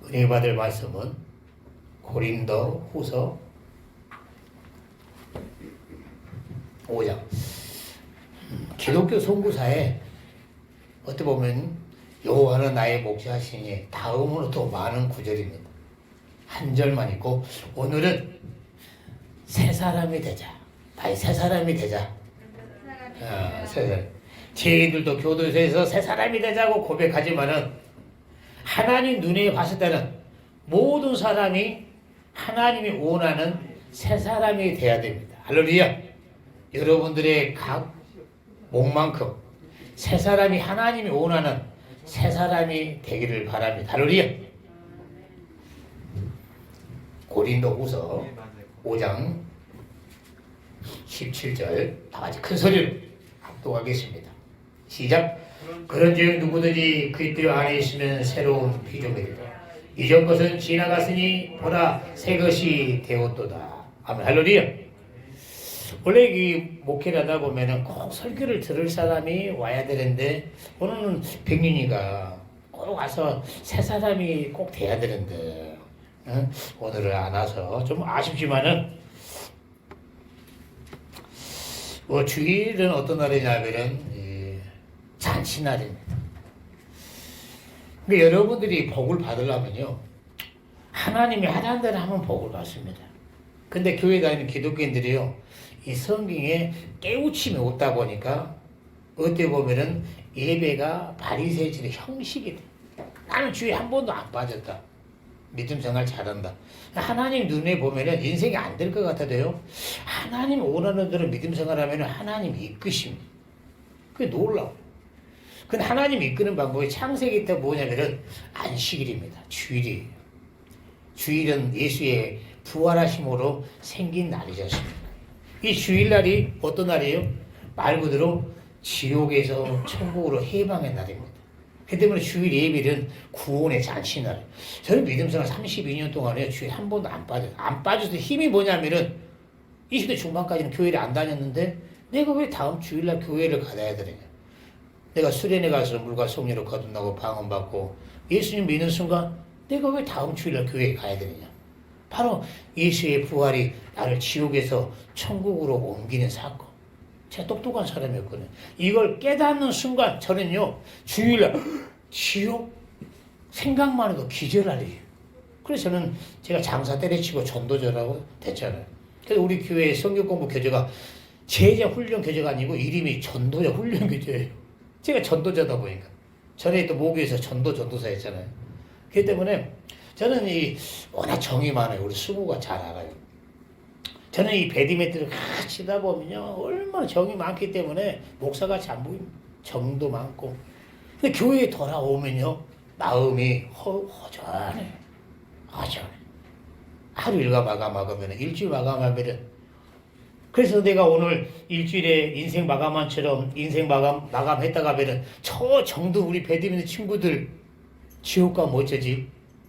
은혜 받을 말씀은 고린도 후서 5장. 기독교 선구사에 어떻게 보면 여호와는 나의 목자시니 다음으로 또 많은 구절입니다. 한 절만 있고 오늘은 새 사람이 되자. 다시 새 사람이 되자. 새 사람. 저희들도 교도소에서 새 사람이 되자고 고백하지만은 하나님 눈에 봤을 때는 모든 사람이 하나님이 원하는 새 사람이 돼야 됩니다. 할렐루야. 여러분들의 각 목만큼 새 사람이 하나님이 원하는 새 사람이 되기를 바랍니다. 할렐루야. 고린도 후서 5장 17절 다 같이 큰 소리로 합독하겠습니다. 시작. 그런즉 누구든지 그리스도 안에 있으면 새로운 피조물이다. 이전 것은 지나갔으니 보라 새 것이 되었도다. 아멘. 할렐루야. 원래 이 목회를 하다 보면은 꼭 설교를 들을 사람이 와야 되는데 오늘은 백년이가 꼭 와서 새 사람이 꼭 돼야 되는데 오늘은 안 와서 좀 아쉽지만은 주일은 어떤 날이냐면은 잔치날입니다. 근데 여러분들이 복을 받으려면요 하나님이 하라는 대로 하면 복을 받습니다. 근데 교회 다니는 기독교인들이요 이 성경에 깨우침이 없다 보니까 어떻게 보면은 예배가 바리새인의 형식이 돼. 나는 주에 한 번도 안 빠졌다. 믿음 생활 잘한다. 하나님 눈에 보면은 인생이 안 될 것 같아도요 하나님 원하는 대로 믿음 생활하면은 하나님이 이끄십니다. 그게 놀라워. 근데 하나님이 이끄는 방법이 창세기 때 뭐냐면은 안식일입니다. 주일이에요. 주일은 예수의 부활하심으로 생긴 날이지 않습니까? 이 주일날이 어떤 날이에요? 말 그대로 지옥에서 천국으로 해방의 날입니다. 그 때문에 주일 예배는 구원의 잔치날. 저는 믿음생활 32년 동안에 주일 한 번도 안 빠져요. 안 빠져서 힘이 뭐냐면은 20대 중반까지는 교회를 안 다녔는데 내가 왜 다음 주일날 교회를 가야 되느냐. 내가 수련회 가서 물과 성령으로 거듭나고 방언받고 예수님 믿는 순간 내가 왜 다음 주일날 교회에 가야 되느냐. 바로 예수의 부활이 나를 지옥에서 천국으로 옮기는 사건. 제가 똑똑한 사람이었거든요. 이걸 깨닫는 순간 저는요 주일날 지옥 생각만 해도 기절하래요. 그래서 저는 제가 장사 때려치고 전도자라고 됐잖아요. 그래서 우리 교회 성경공부 교재가 제자 훈련 교재가 아니고 이름이 전도자 훈련 교재예요. 제가 전도자다 보니까 전에 또 모교에서 전도사 했잖아요. 그렇기 때문에 저는 워낙 정이 많아요. 우리 수구가 잘 알아요. 저는 이 베디메트를 같이 치다 보면요 얼마나 정이 많기 때문에 목사같이 안 보입니다. 정도 많고. 근데 교회에 돌아오면요 마음이 허전해. 하루 일과 마감하면 일주일 마감하면 그래서 내가 오늘 일주일에 인생 마감한처럼 인생 마감했다가 하면은 저 정도 우리 베디메트 친구들 지옥 가면 어쩌지?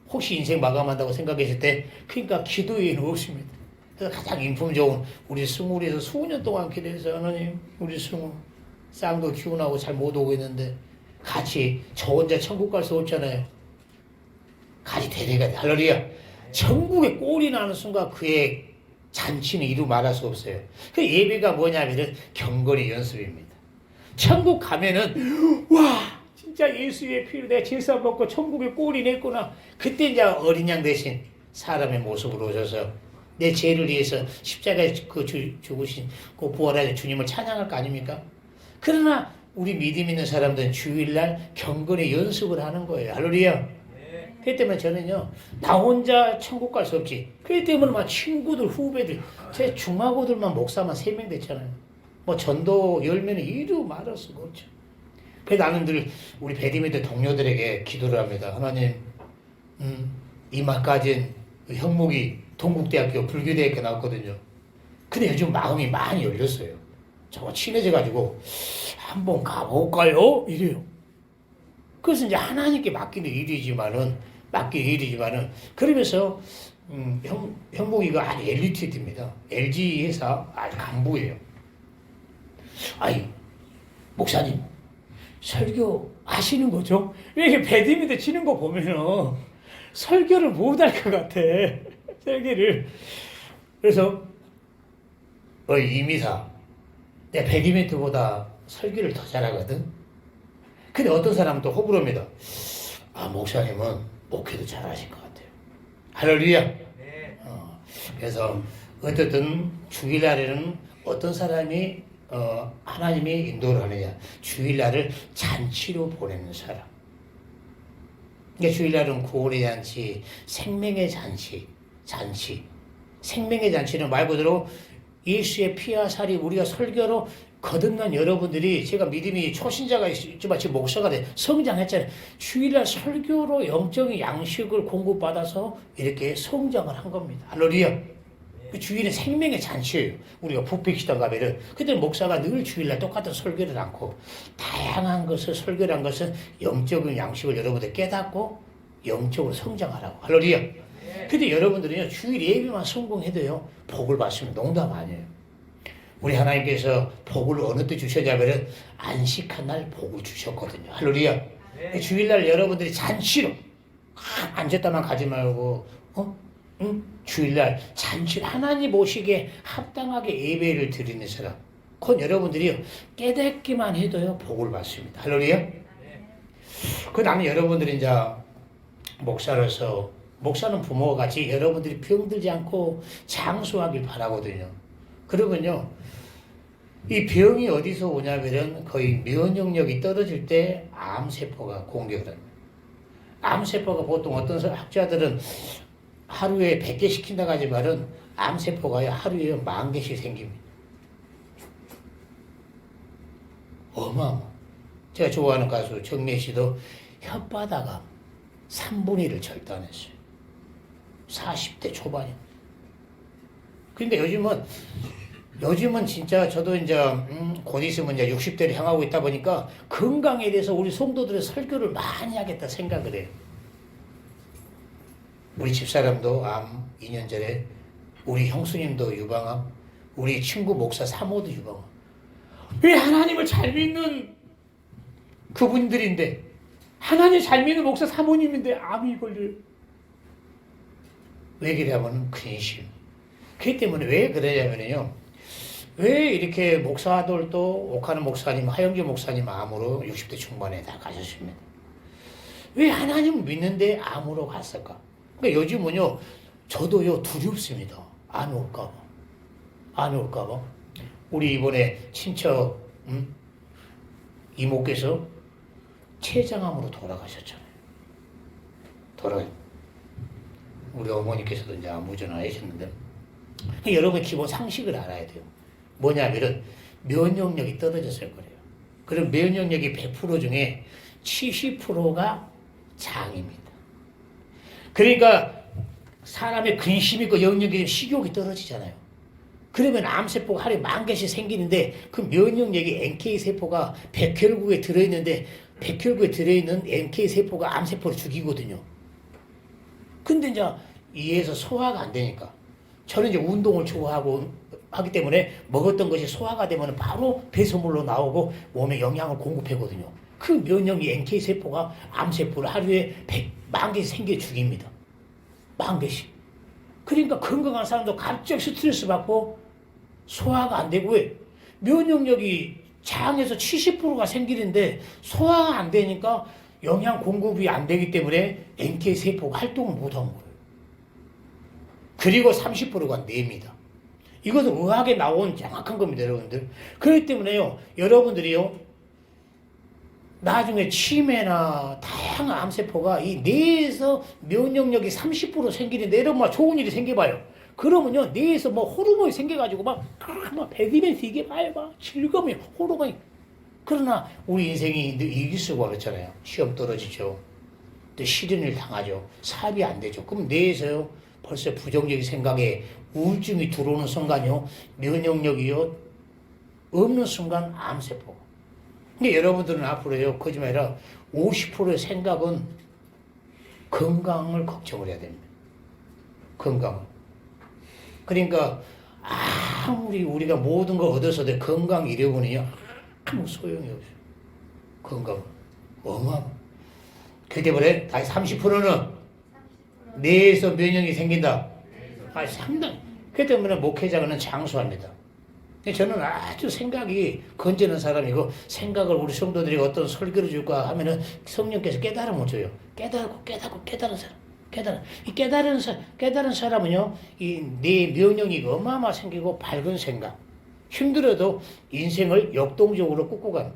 혹시 인생 마감한다고 생각했을 때 그러니까 기도에는 없습니다. 그래서 가장 인품 좋은 우리 승우리에서 수년 동안 기도해서 하나님 우리 승우 쌍도 기운하고 잘 못 오고 있는데 같이 저 혼자 천국 갈 수 없잖아요. 같이 데려가야 돼. 할렐루야. 천국에 꼴이 나는 순간 그의 잔치는 이루 말할 수 없어요. 그 예배가 뭐냐면은 경건의 연습입니다. 천국 가면은 와 진짜 예수의 피로 내가 질사 먹고 천국에 꼴이 냈구나. 그때 이제 어린 양 대신 사람의 모습으로 오셔서 내 죄를 위해서 십자가에 죽으신 그 부활하신 주님을 찬양할 거 아닙니까? 그러나 우리 믿음 있는 사람들은 주일날 경건의 연습을 하는 거예요. 할렐루야. 그렇기 때문에 저는요 나 혼자 천국 갈 수 없지. 그렇기 때문에 막 친구들 후배들 제 중하고들만 목사만 3명 됐잖아요. 뭐 전도 10명이 이루 말할 수가 없죠. 그래서 나는 늘 우리 베디메트 동료들에게 기도를 합니다. 하나님 이마까진 형목이 동국대학교 불교대학교 나왔거든요. 근데 요즘 마음이 많이 열렸어요. 저거 친해져가지고 한번 가볼까요? 이래요. 그래서 이제 하나님께 맡기는 일이지만은 그러면서 형목이가 아주 엘리트입니다. LG 회사 아주 간부예요. 아이 목사님 설교 하시는 거죠? 왜 이렇게 배드민턴 치는 거 보면은 설교를 못 할 것 같아. 설교를. 그래서 이미사 내 배드민턴보다 설교를 더 잘하거든. 근데 어떤 사람은 또 호불호입니다. 목사님은 목회도 잘하실 것 같아요. 할렐루야. 네. 그래서 어쨌든 주일날에는 어떤 사람이 하나님이 인도를 하느냐. 주일날을 잔치로 보내는 사람. 그러니까 주일날은 구원의 잔치, 생명의 잔치. 생명의 잔치는 말 그대로 예수의 피와 살이 우리가 설교로 거듭난 여러분들이, 제가 믿음이 초신자가 있지만 지금 목사가 돼 성장했잖아요. 주일날 설교로 영적인 양식을 공급받아서 이렇게 성장을 한 겁니다. 할렐루야. 그 주일은 생명의 잔치예요. 우리가 뷔페시당 가면은 그때 목사가 늘 주일날 똑같은 설교를 않고 다양한 것을 설교를 한 것은 영적인 양식을 여러분들 깨닫고 영적으로 성장하라고. 할렐루야. 근데 여러분들은요 주일 예배만 성공해도요 복을 받으면 농담 아니에요. 우리 하나님께서 복을 어느 때 주셨냐면은 안식한 날 복을 주셨거든요. 할렐루야. 네. 주일날 여러분들이 잔치로 앉았다만 가지 말고 주일날 잔치 하나님 오시기에 합당하게 예배를 드리는 사람, 그건 여러분들이요 깨닫기만 해도요 복을 받습니다. 할렐루야. 네. 그 나는 여러분들이 이제 목사로서, 목사는 부모와 같이 여러분들이 병들지 않고 장수하길 바라거든요. 그러면요 이 병이 어디서 오냐면은 거의 면역력이 떨어질 때 암세포가 공격을 합니다. 암세포가 보통 어떤 학자들은 하루에 100개 시킨다고 하지만은 암세포가 하루에 10,000개씩 생깁니다. 어마어마. 제가 좋아하는 가수 정미애 씨도 혓바닥암 3분의 1을 절단했어요. 40대 초반에. 근데 요즘은 진짜 저도 이제 곧 있으면 이제 60대를 향하고 있다 보니까 건강에 대해서 우리 성도들의 설교를 많이 하겠다 생각을 해요. 우리 집사람도 암 2년 전에, 우리 형수님도 유방암, 우리 친구 목사 사모도 유방암. 왜 하나님을 잘 믿는 그분들인데, 하나님 잘 믿는 목사 사모님인데 암이 걸려요. 왜 그러냐면 근심. 그렇기 때문에 왜 그러냐면요, 왜 이렇게 목사들도 옥하는 목사님, 하영주 목사님 암으로 60대 중반에 다 가셨습니다. 왜 하나님을 믿는데 암으로 갔을까? 그러니까 요즘은요, 저도요 두렵습니다. 암이 올까봐. 우리 이번에 친척 이모께서 췌장암으로 돌아가셨잖아요. 우리 어머니께서도 이제 암무전을 하셨는데, 여러분 기본 상식을 알아야 돼요. 뭐냐면은 면역력이 떨어졌을 거예요. 그럼 면역력이 100% 중에 70%가 장입니다. 그러니까 사람의 근심 있고 영역이 식욕이 떨어지잖아요. 그러면 암세포가 하루에 10,000개씩 생기는데 그 면역력이 NK세포가 백혈구에 들어있는데 백혈구에 들어있는 NK세포가 암세포를 죽이거든요. 근데 이제 이에서 소화가 안 되니까, 저는 이제 운동을 좋아하고 하기 때문에 먹었던 것이 소화가 되면 바로 배설물로 나오고 몸에 영양을 공급하거든요. 그 면역이 NK세포가 암세포를 하루에 10,000개씩 생겨 죽입니다. 10,000개씩. 그러니까 건강한 사람도 갑자기 스트레스 받고 소화가 안 되고, 왜? 면역력이 장에서 70%가 생기는데 소화가 안 되니까 영양 공급이 안 되기 때문에 NK세포가 활동을 못 하는 거예요. 그리고 30%가 뇌입니다. 이것은 의학에 나온 정확한 겁니다, 여러분들. 그렇기 때문에요, 여러분들이요, 나중에 치매나 다양한 암세포가 이 뇌에서 면역력이 30% 생기는데, 여러분, 좋은 일이 생겨봐요. 그러면요, 뇌에서 호르몬이 생겨가지고 배기면서 이게 즐거움이 호르몬이. 그러나 우리 인생이 이길 수가 없잖아요. 시험 떨어지죠. 또 시련을 당하죠. 사업이 안 되죠. 그럼 뇌에서요, 벌써 부정적인 생각에 우울증이 들어오는 순간요, 면역력이요 없는 순간 암세포. 근데 여러분들은 앞으로요, 거짓말이라 50%의 생각은 건강을 걱정을 해야 됩니다. 건강을. 그러니까 아무리 우리가 모든 걸 얻어서도 건강 잃어버리냐, 아무 소용이 없어요. 건강. 어마어마. 그렇기 때문에 다시 30%는 뇌에서 면역이 생긴다. 상당히. 그 때문에 목회자는 장수합니다. 저는 아주 생각이 건지는 사람이고, 생각을 우리 성도들이 어떤 설교를 줄까 하면은 성령께서 깨달음을 줘요. 깨달은 사람. 이 깨달은 사람은요, 이 내 명령이 어마어마 생기고 밝은 생각. 힘들어도 인생을 역동적으로 꾸고 가는.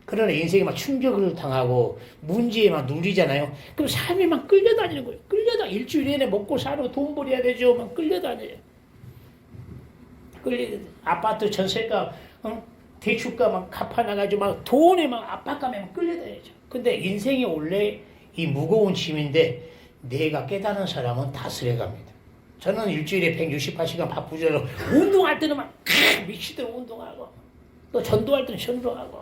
그러나 인생이 막 충격을 당하고 문제에 막 눌리잖아요. 그럼 삶이 막 끌려다니는 거예요. 일주일 내내 먹고 살고 돈 벌어야 되죠. 막 끌려다녀요. 아파트 전세가, 대출가 막 갚아나가지고 막 돈에 막 압박감에 막 끌려다니죠. 근데 인생이 원래 이 무거운 짐인데 내가 깨달은 사람은 다스려 갑니다. 저는 일주일에 168시간 바쁘잖아요. 운동할 때는 막 미치도록 운동하고, 또 전도할 때는 전도하고,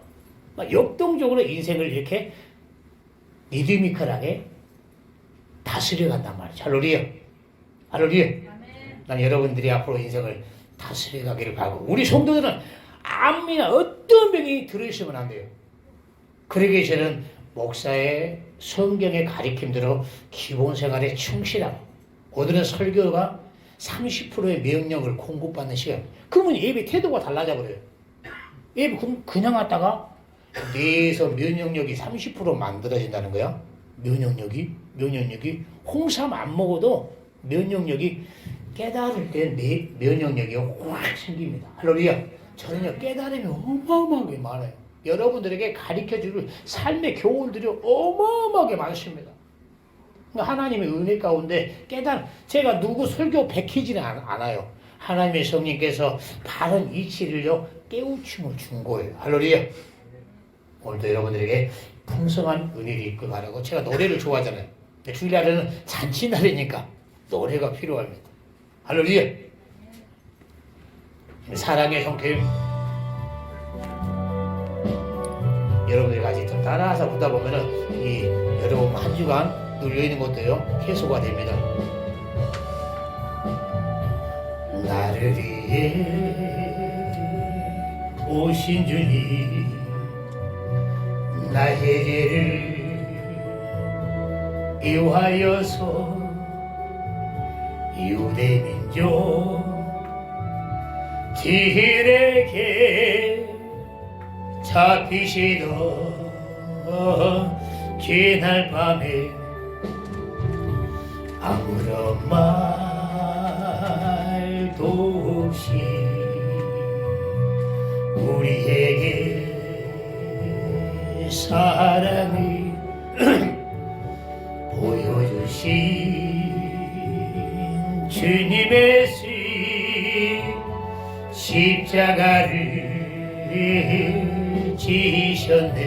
막 역동적으로 인생을 이렇게 리드미컬하게 다스려 간단 말이죠. 할렐루야. 난 여러분들이 앞으로 인생을 다스려 가기를 바라고, 우리 성도들은 암이나 어떤 병이 들어있으면 안 돼요. 그러기 저는 목사의 성경의 가르침대로 기본 생활에 충실하고, 오늘은 설교가 30%의 명령을 공급받는 시간. 그러면 예배 태도가 달라져 버려요. 예배 그냥 왔다가 뇌에서 면역력이 30% 만들어진다는 거야. 면역력이 홍삼 안 먹어도 면역력이, 깨달을 때 내 면역력이 확 생깁니다. 할렐루야. 저는요, 깨달음이 어마어마하게 많아요. 여러분들에게 가르쳐줄 삶의 교훈들이 어마어마하게 많습니다. 하나님의 은혜 가운데 제가 누구 설교 베끼지는 않아요. 하나님의 성령께서 바른 이치를요, 깨우침을 준 거예요. 할렐루야. 오늘도 여러분들에게 풍성한 은혜를 입고 바라고, 제가 노래를 좋아하잖아요. 주일날에는 잔치날이니까 노래가 필요합니다. 할렐루야. 사랑의 형님, 여러분들이 같이 좀 따라서 보다 보면은 여러분 한 주간 눌려있는 것도요, 해소가 됩니다. 나를 위해 오신 주님, 나의 죄를 이유하여서 유대민족 길에게 잡히시던 그날 밤에 아무런 말도 없이 우리에게 사랑을 보여주신 주님의 십자가를 지셨네.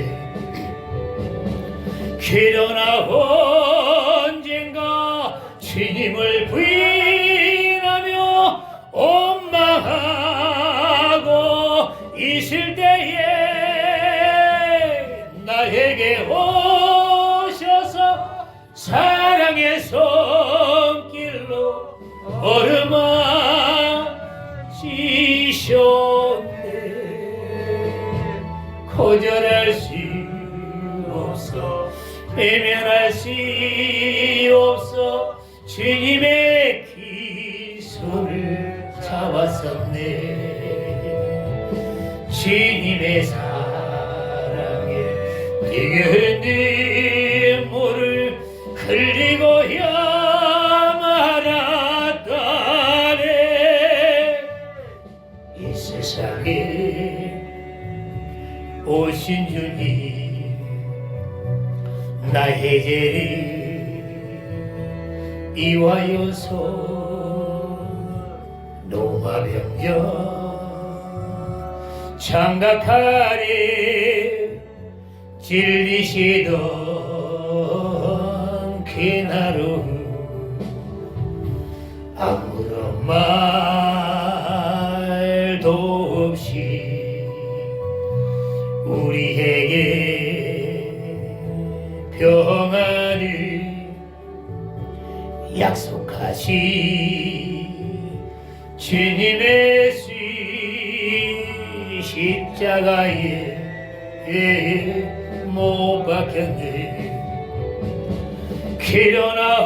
그러나 언젠가 주님을 부인하며 원망하고 있을 때에 나에게 오셔서 사랑의 손길로 걸음하시셨네. 거절할 수 없어, 외면할 수 없어, 주님의 그 손을 잡았었네. 주님의 사랑에 뜨거운 눈물을 흘리고야 말았다네. 이 세상에 오신 주님, 나의 죄를 이와여서 노마병정 장각하리 질리시던 그날은 아무런 말도 없이 우리에게 평안을 약속하신 주님의 십자가에 못 박혔네. 그러나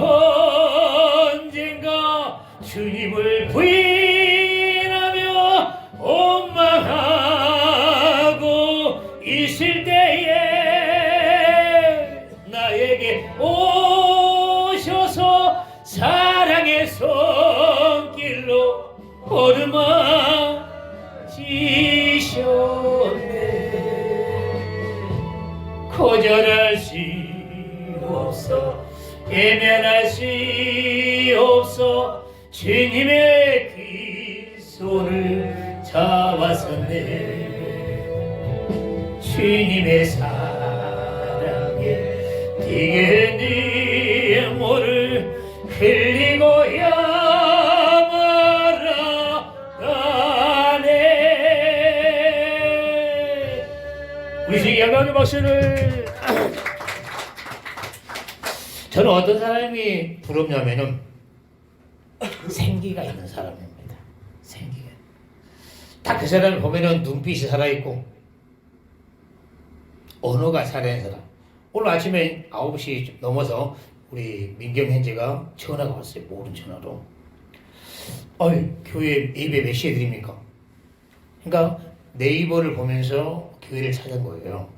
얼음아 지셨네. 거절할 수 없어 외면할 수 없어 주님의 그 손을 잡았었네. 주님의 사랑에 네게 눈물을 흘리고야 말아가네. 우리 주 영광의 박수를. 저는 어떤 사람이 부럽냐면은 생기가 있는 사람입니다. 생기가. 딱 그 사람을 보면은 눈빛이 살아있고 언어가 살아있는 사람. 오늘 아침에 9시 좀 넘어서 우리 민경 현재가 전화가 왔어요. 모른 전화로. 교회 예배 몇 시에 드립니까? 그러니까 네이버를 보면서 교회를 찾은 거예요.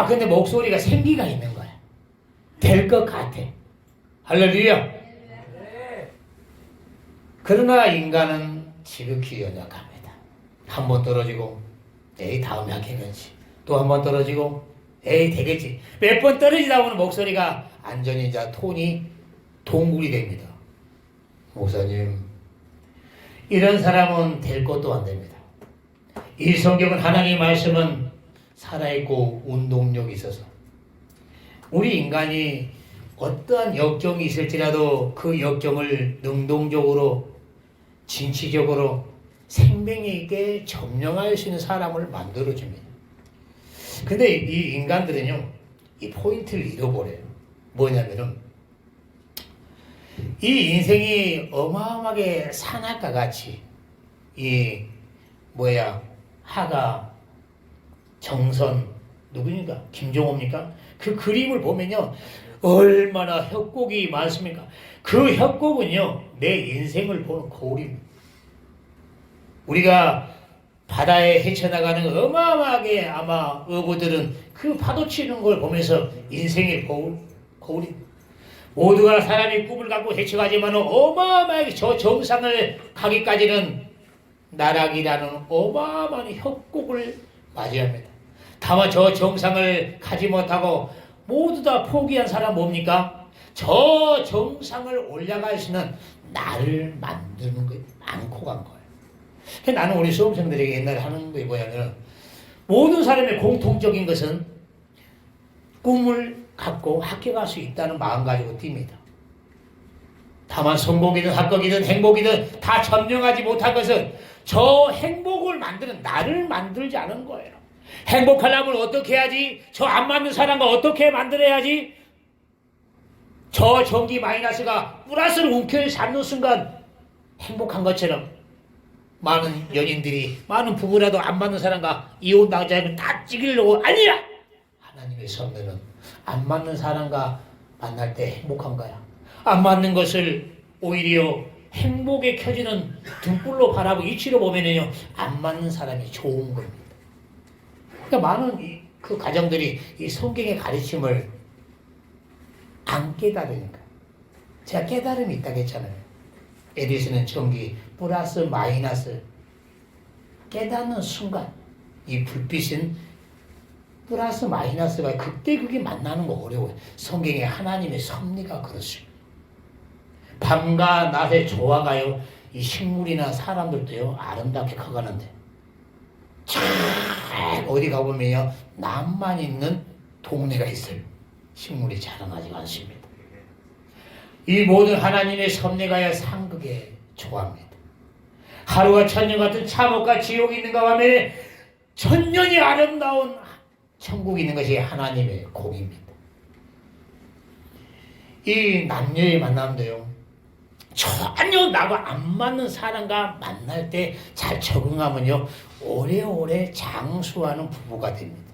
근데 목소리가 생기가 있는 거야. 될 것 같아. 할렐루야. 그러나 인간은 지극히 연약합니다. 한 번 떨어지고 에이 다음에 하겠지. 또 한 번 떨어지고 에이 되겠지. 몇 번 떨어지다 보면 목소리가 완전히 이제 톤이 동굴이 됩니다. 목사님, 이런 사람은 될 것도 안 됩니다. 이 성경은 하나님의 말씀은 살아있고 운동력이 있어서 우리 인간이 어떠한 역경이 있을지라도 그 역경을 능동적으로 진취적으로 생명에 있게 점령할 수 있는 사람을 만들어줍니다. 근데 이 인간들은요, 이 포인트를 잃어버려요. 뭐냐면은 이 인생이 어마어마하게 산악과 같이 하가, 정선, 누구니까? 김종호입니까? 그 그림을 보면요, 얼마나 협곡이 많습니까? 그 협곡은요, 내 인생을 보는 거울입니다. 우리가 바다에 헤쳐나가는 어마어마하게 아마 어부들은 그 파도 치는 걸 보면서 인생의 거울입니다. 모두가 사람이 꿈을 갖고 헤쳐가지만 어마어마하게 저 정상을 가기까지는 나락이라는 어마어마한 협곡을 맞이합니다. 다만 저 정상을 가지 못하고 모두 다 포기한 사람 뭡니까? 저 정상을 올라갈 수 있는 나를 만드는 거에 안고 간 거예요. 나는 우리 수험생들에게 옛날에 하는 게 뭐냐면 모든 사람의 공통적인 것은 꿈을 갖고 학교 갈 수 있다는 마음 가지고 뜁니다. 다만 성공이든 합격이든 행복이든 다 점령하지 못한 것은 저 행복을 만드는 나를 만들지 않은 거예요. 행복하려면 어떻게 해야지? 저 안 맞는 사람과 어떻게 만들어야지? 저 전기 마이너스가 플러스를 움켜 잡는 순간 행복한 것처럼 많은 연인들이, 많은 부부라도 안 맞는 사람과 이혼 당자면 다 찍으려고. 아니야! 하나님의 섭리는 안 맞는 사람과 만날 때 행복한 거야. 안 맞는 것을 오히려 행복에 켜지는 등불로 바라보고 이치로 보면은요, 안 맞는 사람이 좋은 겁니다. 그러니까 많은 그 가정들이 이 성경의 가르침을 안 깨달으니까. 제가 깨달음이 있다고 했잖아요. 에디슨은 전기 플러스 마이너스 깨닫는 순간 이 불빛은 플러스 마이너스가 그때 그게 만나는 거 어려워요. 성경에 하나님의 섭리가 그렇습니다. 밤과 낮의 조화가요, 이 식물이나 사람들도요 아름답게 커가는데 쫙 어디 가보면요 낭만 있는 동네가 있어요. 식물이 자라나지가 않습니다. 이 모든 하나님의 섭리가요 상극에 좋아합니다. 하루가 천년 같은 참혹과 지옥이 있는가 하면 천년이 아름다운 천국이 있는 것이 하나님의 공입니다. 이 남녀의 만남도요 전혀 나와 안 맞는 사람과 만날 때 잘 적응하면요 오래오래 장수하는 부부가 됩니다.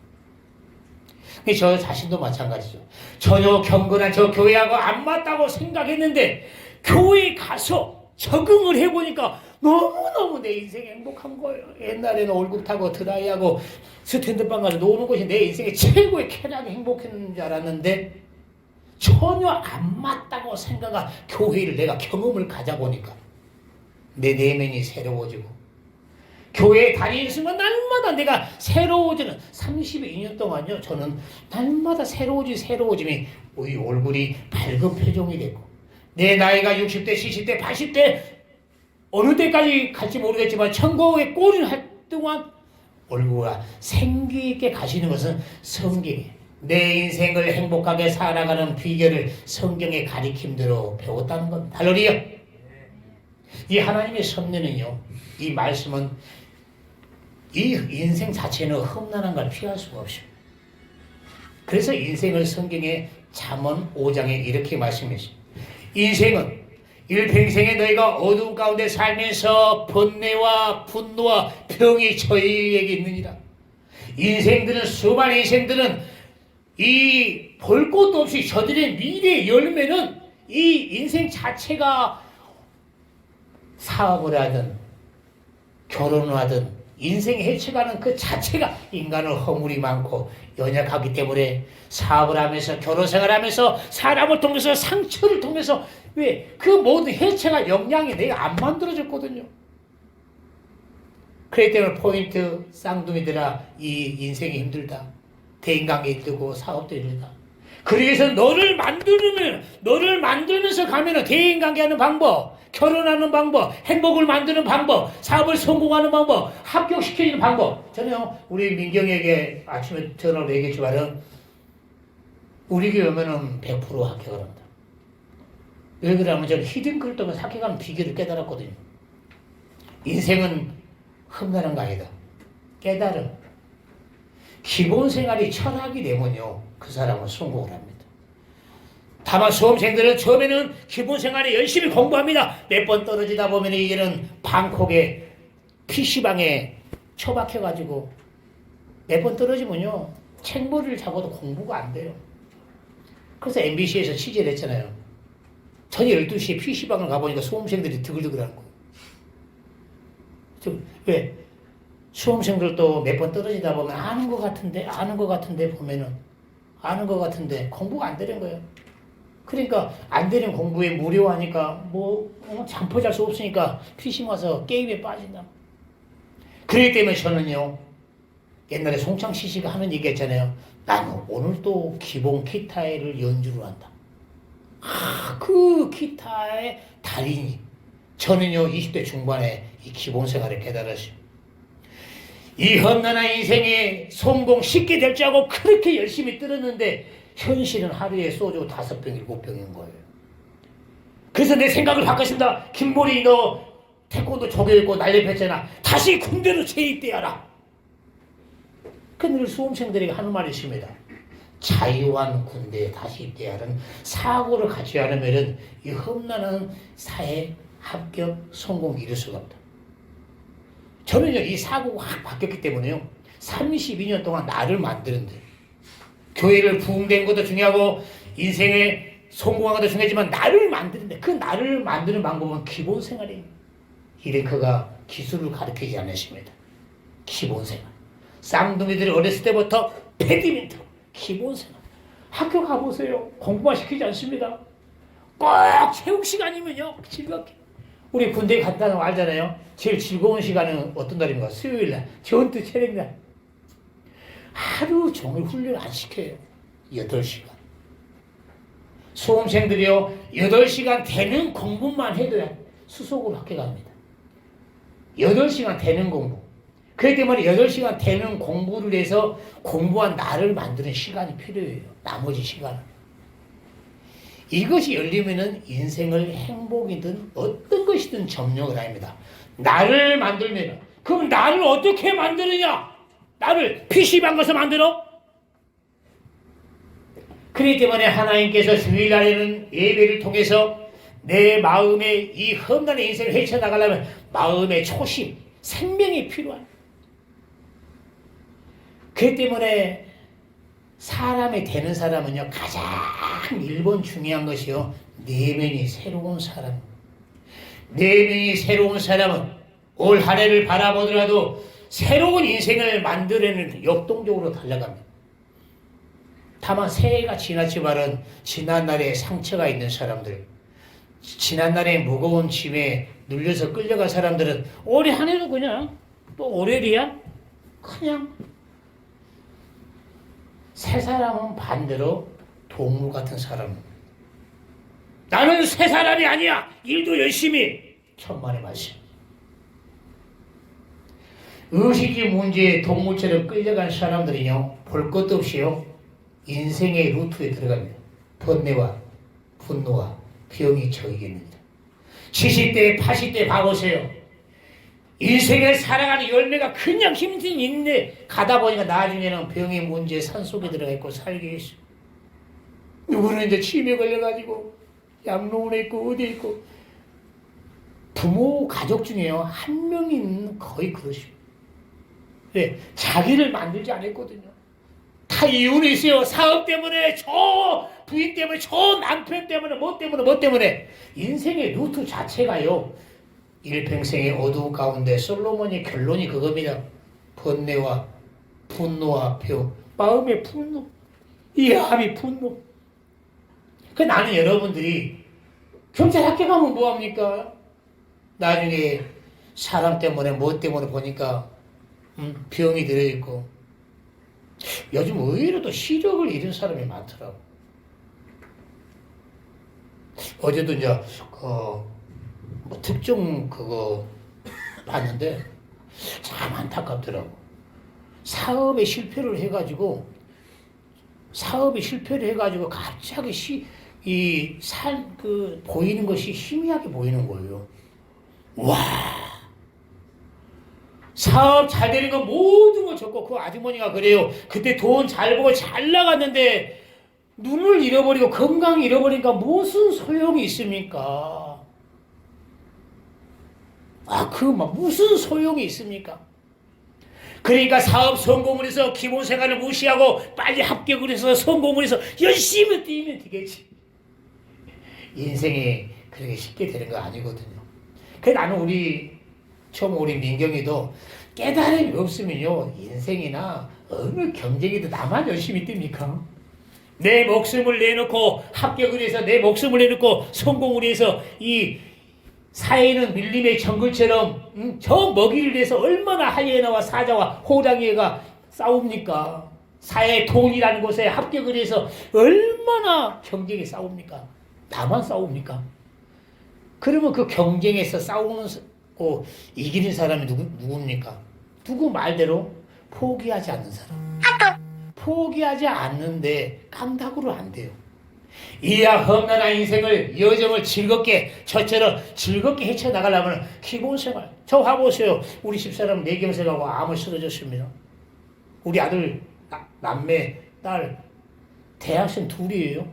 저 자신도 마찬가지죠. 전혀 경건한 저 교회하고 안 맞다고 생각했는데 교회에 가서 적응을 해보니까 너무너무 내 인생이 행복한 거예요. 옛날에는 월급 타고 드라이하고 스탠드방 가서 노는 것이 내 인생의 최고의 쾌락이 행복했는 줄 알았는데 전혀 안 맞다고 생각한 교회를 내가 경험을 가져보니까 내 내면이 새로워지고 교회에 다니는 순간 날마다 내가 새로워지는 32년 동안요. 저는 날마다 새로워짐이 우리 얼굴이 밝은 표정이 됐고 내 나이가 60대, 70대, 80대 어느 때까지 갈지 모르겠지만 천국에 꼴을 할 동안 얼굴과 생기 있게 가시는 것은 성경이에요. 내 인생을 행복하게 살아가는 비결을 성경의 가리킴대로 배웠다는 겁니다. 할렐루야. 이 하나님의 섭리는요. 이 말씀은 이 인생 자체는 험난한 걸 피할 수가 없습니다. 그래서 인생을 성경의 잠언 5장에 이렇게 말씀했습니다. 인생은 일평생에 너희가 어두운 가운데 살면서 번뇌와 분노와 병이 저희에게 있느니라. 수많은 인생들은 이 볼 것도 없이 저들의 미래의 열매는 이 인생 자체가 사업을 하든 결혼을 하든 인생에 해쳐가는 그 자체가 인간은 허물이 많고 연약하기 때문에 사업을 하면서 결혼 생활하면서 사람을 통해서 상처를 통해서 왜? 그 모든 해체가 영향이 내가 안 만들어졌거든요. 그렇기 때문에 포인트 쌍둥이들아 이 인생이 힘들다. 대인관계 힘들고 사업도 힘들다. 그러기 위해서 너를 만들면서 가면은 대인관계하는 방법, 결혼하는 방법, 행복을 만드는 방법, 사업을 성공하는 방법, 합격시키는 방법. 저는 우리 민경에게 아침에 전화로 얘기했지만은 우리 교회 오면은 100% 합격을 합니다. 왜 그러냐면 저는 히든글 때문에 합격하는 비결을 깨달았거든요. 인생은 험난한 거 아니다. 깨달음. 기본 생활이 철학이 되면요. 그 사람은 성공을 합니다. 다만 수험생들은 처음에는 기본 생활에 열심히 공부합니다. 몇 번 떨어지다 보면 이제는 방콕에 PC방에 처박혀가지고 몇 번 떨어지면요. 책머리를 잡아도 공부가 안 돼요. 그래서 MBC에서 취재를 했잖아요. 저녁 12시에 PC방을 가보니까 수험생들이 드글드글하는 거예요. 왜? 수험생들도 몇 번 떨어지다 보면 아는 것 같은데 보면은 아는 것 같은데 공부가 안 되는 거예요. 그러니까 안 되는 공부에 무료하니까 잠포 잘 수 없으니까 PC 와서 게임에 빠진다. 그렇기 때문에 저는요. 옛날에 송창시 씨가 하는 얘기 했잖아요. 나는 오늘도 기본 기타를 연주를 한다. 그 기타의 달인이 저는요 20대 중반에 이 기본 생활을 깨달았어요. 이 험난한 인생에 성공 쉽게 될 줄 알고 그렇게 열심히 들었는데 현실은 하루에 소주 5병, 7병인 거예요. 그래서 내 생각을 바꿨습니다. 김보리 너 태권도 조교했고 날렵했잖아. 다시 군대로 재입대하라. 근데 수험생들이 하는 말이 있습니다. 자유한 군대에 다시 입대하는 사고를 갖지 않으면 이 험난한 사회 합격 성공을 이룰 수가 없다. 저는요 이 사고가 확 바뀌었기 때문에요 32년 동안 나를 만드는데 교회를 부흥된 것도 중요하고 인생에 성공한 것도 중요하지만 나를 만드는데 그 나를 만드는 방법은 기본 생활이에요. 이레크가 기술을 가르치지 않으십니다. 기본 생활. 쌍둥이들이 어렸을 때부터 배드민턴 기본 생활. 학교 가보세요. 공부만 시키지 않습니다. 꼭 체육 시간이면요 즐겁게. 우리 군대 갔다는 거 알잖아요. 제일 즐거운 시간은 어떤 날인가? 수요일날 전투 체력날. 하루 종일 훈련 안 시켜요. 8시간. 수험생들이요 8시간 되는 공부만 해도 수속으로 학교 갑니다. 8시간 되는 공부. 그렇기 때문에 8시간 되는 공부를 해서 공부한 나를 만드는 시간이 필요해요. 나머지 시간은. 이것이 열리면은 인생을 행복이든 어떤 것이든 점령을 합니다. 나를 만들면 그럼 나를 어떻게 만드느냐? 나를 PC방 가서 만들어? 그렇기 때문에 하나님께서 주일날에는 예배를 통해서 내 마음의 이 험난한 인생을 헤쳐나가려면 마음의 초심, 생명이 필요한. 그렇기 때문에 사람이 되는 사람은요 가장 1번 중요한 것이요 내면이 새로운 사람. 내면이 새로운 사람은 올 한 해를 바라보더라도 새로운 인생을 만들어내는 역동적으로 달려갑니다. 다만 새해가 지났지만은 지난 날에 상처가 있는 사람들, 지난날에 무거운 짐에 눌려서 끌려간 사람들은 올해 한 해도 그냥 또 오래리야 그냥 새 사람은 반대로 동물 같은 사람. 나는 새 사람이 아니야. 일도 열심히. 천만의 말씀. 의식의 문제에 동물처럼 끌려간 사람들이요 볼 것도 없이요 인생의 루트에 들어갑니다. 번뇌와 분노와 병이 저이겠습니다. 70대 80대 봐보세요. 인생을 살아가는 열매가 그냥 힘든 있는데 가다 보니까 나중에는 병의 문제에 산속에 들어가 있고 살게 있어. 누구는 이제 치매 걸려가지고 양로원에 있고 어디에 있고. 부모 가족 중에요 한 명은 거의 그러시고. 왜? 자기를 만들지 않았거든요. 다 이유는 있어요. 사업 때문에, 저 부인 때문에, 저 남편 때문에, 뭐 때문에. 인생의 루트 자체가요. 일평생의 어두운 가운데 솔로몬의 결론이 그겁니다. 번뇌와 분노와 병. 마음의 분노. 이 암이 분노. 그 나는 여러분들이 경찰 합격하면 뭐합니까? 나중에 사람 때문에, 뭐 때문에 보니까 병이 들어있고. 요즘 의외로 또 시력을 잃은 사람이 많더라고. 어제도 이제 뭐 특정 그거 봤는데 참 안타깝더라고. 사업에 실패를 해가지고 갑자기 보이는 것이 희미하게 보이는 거예요. 와. 사업 잘 되는 건 모든 걸 줬고, 그 아주머니가 그래요. 그때 돈 잘 벌고 잘 나갔는데, 눈을 잃어버리고 건강 잃어버리니까 무슨 소용이 있습니까? 무슨 소용이 있습니까? 그러니까 사업 성공을 해서 기본 생활을 무시하고 빨리 합격을 해서 성공을 해서 열심히 뛰면 되겠지. 인생이 그렇게 쉽게 되는 거 아니거든요. 그래서 나는 우리 민경이도 깨달음이 없으면요 인생이나 어느 경쟁이도 나만 열심히 뜁니까? 내 목숨을 내놓고 합격을 해서 내 목숨을 내놓고 성공을 해서 이 사회는 밀림의 정글처럼 저 먹이를 위해서 얼마나 하이에나와 사자와 호랑이가 싸웁니까? 사회 돈이라는 곳에 합격을 해서 얼마나 경쟁에 싸웁니까? 나만 싸웁니까? 그러면 그 경쟁에서 싸우는 이기는 사람이 누굽니까? 누구 말대로 포기하지 않는 사람. 포기하지 않는데 깜닥으로 안 돼요. 이야 험난한 인생을 여정을 저처럼 즐겁게 헤쳐나가려면 기본생활. 저 봐보세요. 우리 집사람 4경색하고 암을 쓰러졌습니다. 우리 아들 남매 딸 대학생 둘이에요.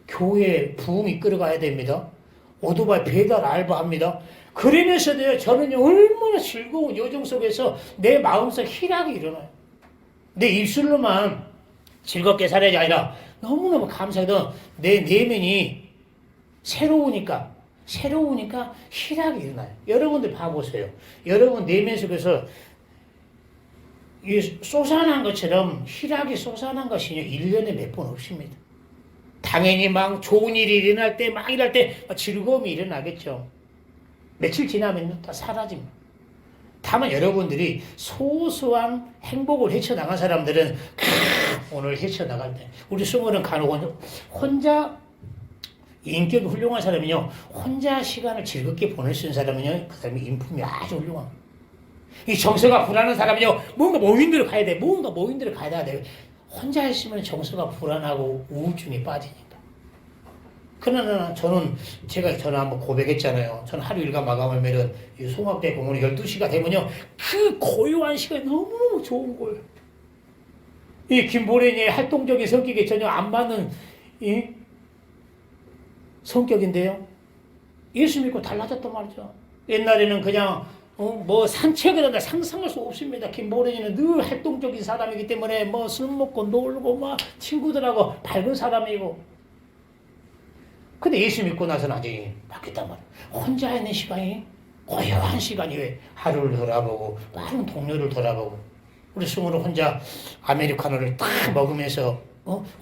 교회 부흥 이끌어가야 됩니다. 오토바이 배달 알바합니다. 그러면서도 저는 얼마나 즐거운 여정 속에서 내 마음속 희락이 일어나요. 내 입술로만 즐겁게 살아야지 아니라 너무너무 감사하던 내 내면이 새로우니까 희락이 일어나요. 여러분들 봐보세요. 여러분 내면 속에서 이 솟아난 것처럼 희락이 솟아난 것이 1년에 몇 번 없습니다. 당연히 막 좋은 일이 일어날 때 즐거움이 일어나겠죠. 며칠 지나면 다 사라집니다. 다만 여러분들이 소소한 행복을 헤쳐나간 사람들은 오늘 헤쳐나갈 때 우리 승호는 간혹 혼자 인격이 훌륭한 사람은요 혼자 시간을 즐겁게 보낼 수 있는 사람은요 그 사람이 인품이 아주 훌륭합니다. 이 정서가 불안한 사람은요 뭔가 모임들을 가야 돼. 혼자 있으면 정서가 불안하고 우울증에 빠지니까. 그러나 제가 한번 고백했잖아요. 저는 하루 일과 마감하면은 이 송악대 공원이 12시가 되면요. 그 고요한 시간이 너무너무 좋은 거예요. 이 김보련이의 활동적인 성격에 전혀 안 맞는 이 성격인데요. 예수 믿고 달라졌단 말이죠. 옛날에는 그냥 뭐 산책을 한다 상상할 수 없습니다. 김보련이는 늘 활동적인 사람이기 때문에 뭐 술 먹고 놀고 막 친구들하고 밝은 사람이고. 근데 예수 믿고 나서는 완전히 바뀌었단 말이에요. 혼자 있는 시간이 고요한 시간이 왜 하루를 돌아보고 많은 동료를 돌아보고 우리 승우는 혼자 아메리카노를 딱 먹으면서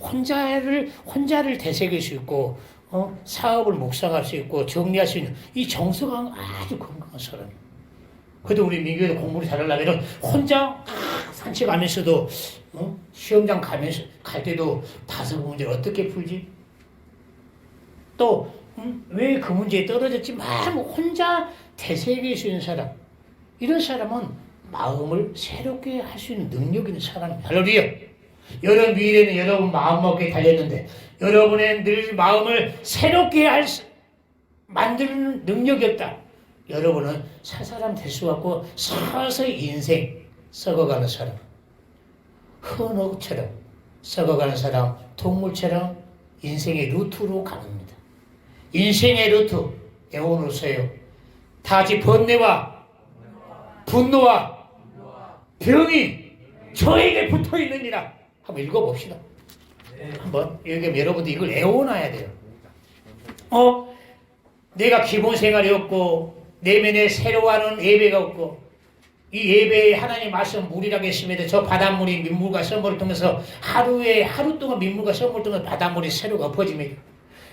혼자를 되새길 수 있고 사업을 묵상할 수 있고 정리할 수 있는 이 정서가 아주 건강한 사람이에요. 그래도 우리 민규도 공부를 잘하려면 혼자 산책하면서도 시험장 가면서 갈 때도 다섯 문제를 어떻게 풀지? 또 왜 그 문제에 떨어졌지? 막 혼자 되새길 수 있는 사람. 이런 사람은 마음을 새롭게 할 수 있는 능력 있는 사람입니다. 할렐루야. 여러분 미래는 여러분 마음먹기에 달렸는데 여러분의 늘 마음을 새롭게 만드는 능력이 없다. 여러분은 새 사람 될 수 없고 서서히 인생 썩어가는 사람, 헌옷처럼 썩어가는 사람, 동물처럼 인생의 루트로 갑니다. 인생의 루트 애원으로서요. 다시 번뇌와 분노와 병이 저에게 붙어 있느니라. 한번 읽어봅시다. 한번 여기 여러분들 이걸 애워놔야 돼요. 내가 기본 생활이 없고 내면에 새로워하는 예배가 없고 이 예배에 하나님 말씀 물이라고 했습니다. 저 바닷물이 민물과 썰물을 통해서 하루 동안 민물과 썰물을 통해서 바닷물이 새로 엎어집니다.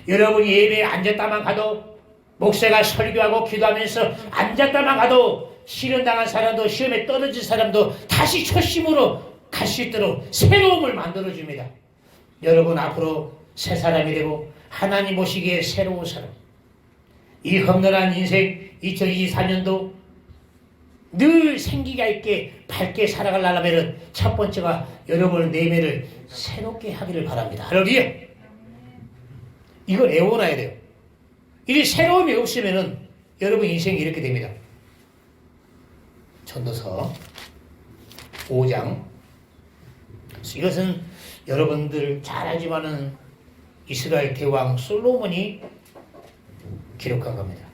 여러분이 예배에 앉았다만 가도 목사가 설교하고 기도하면서 앉았다만 가도 실현당한 사람도 시험에 떨어진 사람도 다시 초심으로 갈 수 있도록 새로움을 만들어줍니다. 여러분 앞으로 새 사람이 되고 하나님 보시기에 새로운 사람, 이 험난한 인생 2024년도 늘 생기가 있게 밝게 살아가려면 첫 번째가 여러분의 내면을 새롭게 하기를 바랍니다. 할렐루야. 이걸 애워놔야 돼요. 이 새로움이 없으면 여러분 인생이 이렇게 됩니다. 전도서 5장. 이것은 여러분들 잘 알지만은 이스라엘 대왕 솔로몬이 기록한 겁니다.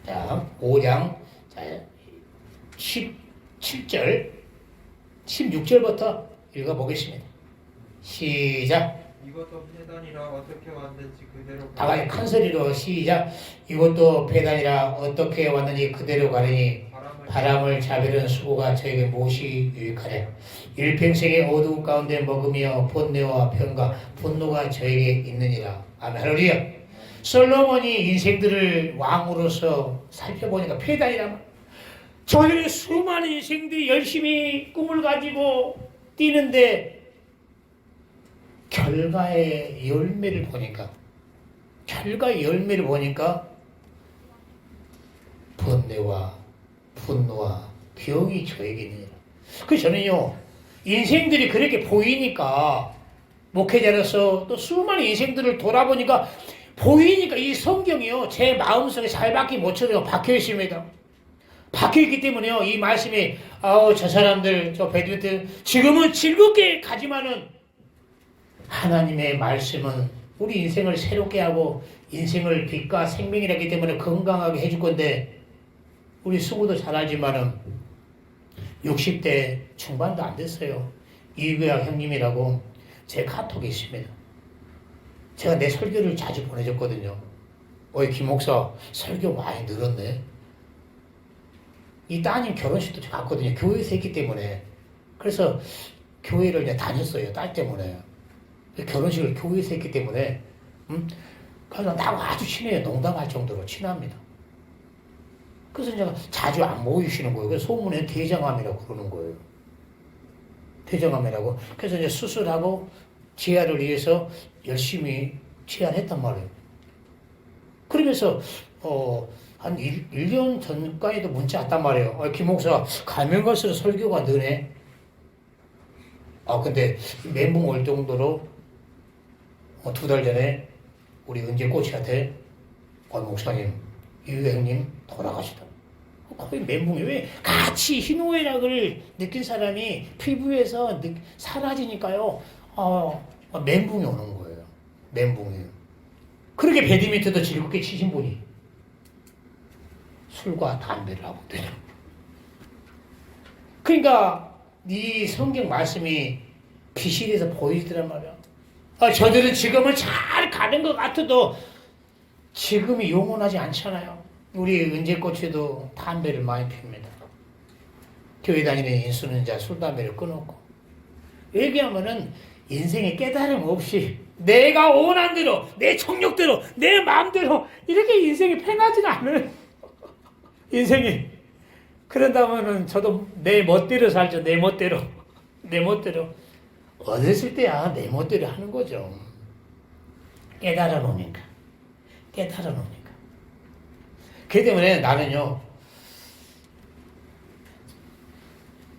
자, 5장 17절, 16절부터 읽어보겠습니다. 시작. 이것도 폐단이라 어떻게 왔는지 그대로 다 같이 큰 소리로 시작. 이것도 배단이라 어떻게 왔는지 그대로 가려니 바람을 자비는 수고가 저에게 무엇이 유익하랴. 일평생의 어두운 가운데 먹으며 번뇌와 병과 분노가 저에게 있느니라. 아멘. 할렐루야. 솔로몬이 인생들을 왕으로서 살펴보니까 폐단이라. 저들의 수많은 인생들이 열심히 꿈을 가지고 뛰는데 결과의 열매를 보니까 번뇌와 분노와 병이 저에게 있느니라. 그래서 저는요, 인생들이 그렇게 보이니까 목회자로서 또 수많은 인생들을 돌아보니까 보이니까 이 성경이요, 제 마음속에 살밖에 못처럼 박혀 있습니다. 박혀 있기 때문에요, 이 말씀이 저 사람들, 저 배드민턴 지금은 즐겁게 가지만은 하나님의 말씀은 우리 인생을 새롭게 하고 인생을 빛과 생명이라기 때문에 건강하게 해줄 건데, 우리 수구도 잘 알지만은 60대 중반도 안 됐어요. 이규학 형님이라고 제 카톡이 있습니다. 제가 내 설교를 자주 보내줬거든요. 어이 김 목사 설교 많이 늘었네. 이 따님 결혼식도 갔거든요. 교회에서 했기 때문에. 그래서 교회를 이제 다녔어요. 딸 때문에. 결혼식을 교회에서 했기 때문에. 그래서 나하고 아주 친해요. 농담할 정도로 친합니다. 그래서 이제 자주 안 모이시는 거예요. 그래서 소문에 대장암이라고 그러는 거예요. 대장암이라고. 그래서 이제 수술하고 재활을 위해서 열심히 재활했단 말이에요. 그러면서 한 1년 전까지도 문자 왔단 말이에요. 김 목사 가면 갈수록 설교가 느네. 근데 멘붕 올 정도로 2달 전에 우리 은재 코치한테 목사님, 이규 형님 돌아가시다. 거의 멘붕이. 왜? 같이 희노애락을 느낀 사람이 피부에서 사라지니까요. 멘붕이 오는 거예요. 멘붕이. 그렇게 배드민턴도 즐겁게 치신 분이 술과 담배를 하고 되죠. 그러니까 이 성경 말씀이 빛이 돼서 보이더란 말이야. 저들은 지금은 잘 가는 것 같아도 지금이 영원하지 않잖아요. 우리 은재코치도 담배를 많이 핍니다. 교회 다니는 인수는 자 술, 담배를 끊었고. 얘기하면은 인생에 깨달음 없이 내가 원한 대로, 내 청력대로, 내 마음대로 이렇게 인생이 편하지는 않아요. 인생이. 그런다면은 저도 내 멋대로 살죠. 내 멋대로. 내 멋대로. 어렸을 때야 내 멋대로 하는 거죠. 깨달아 놓으니까. 깨달아 놓으니까. 그렇기 때문에 나는요,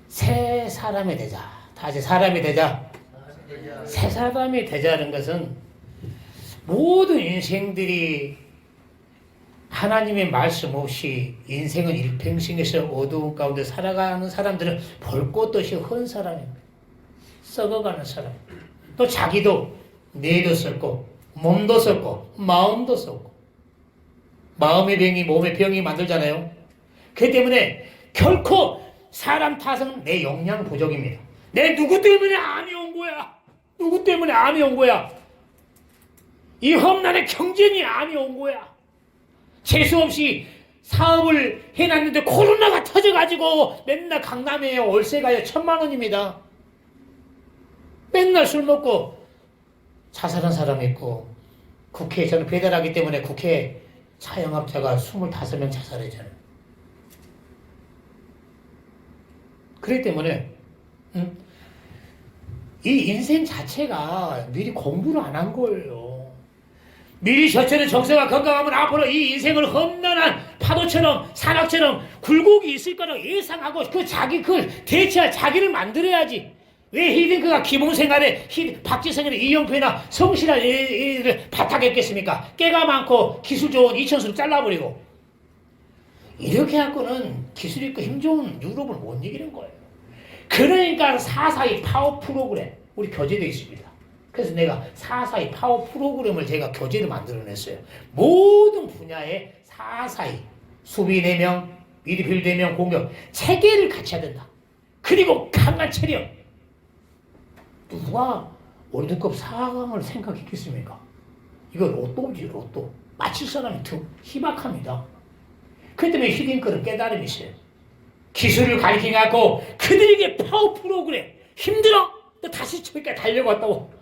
새 사람이 되자. 다시 사람이 되자. 새 사람이 되자는 것은 모든 인생들이 하나님의 말씀 없이 인생은 일평생에서 어두운 가운데 살아가는 사람들은 볼 것도 없이 헌 사람입니다. 썩어가는 사람. 또 자기도 뇌도 썩고 몸도 썩고 마음도 썩고 마음의 병이 몸의 병이 만들잖아요. 그렇기 때문에 결코 사람 탓은 내 역량 부족입니다. 내 누구 때문에 암이 온 거야. 누구 때문에 암이 온 거야. 이 험난의 경쟁이 암이 온 거야. 재수없이 사업을 해놨는데 코로나가 터져가지고 맨날 강남에 월세가요 1,000만 원입니다. 맨날 술 먹고 자살한 사람이 있고, 국회에 저는 배달하기 때문에 국회 사형업자가 25명 자살했잖아요. 그렇기 때문에 이 인생 자체가 미리 공부를 안 한 거예요. 미리 저처럼 정서가 건강하면 앞으로 이 인생을 험난한 파도처럼 산악처럼 굴곡이 있을 거라고 예상하고 그걸 대체할 자기를 만들어야지. 왜 히딩크가 기본생활에 박지성이나 이영표나 성실한 일을 바탕했겠습니까? 깨가 많고 기술 좋은 이천수를 잘라버리고. 이렇게 갖고는 기술 있고 힘 좋은 유럽을 못 이기는 거예요. 그러니까 442 파워 프로그램 우리 교재되어 있습니다. 그래서 내가 442 파워 프로그램을 제가 교재를 만들어냈어요. 모든 분야에 442 수비 4명, 미드필드 4명, 공격 체계를 갖춰야 된다. 그리고 강한 체력. 누가 월드컵 4강을 생각했겠습니까? 이거 로또지 로또. 맞힐 사람이 더 희박합니다. 그 때문에 히딩크는 깨달음이 있어요. 기술을 가르치고 그들에게 파워 프로그램 힘들어? 또 다시 저기까지 달려갔다고.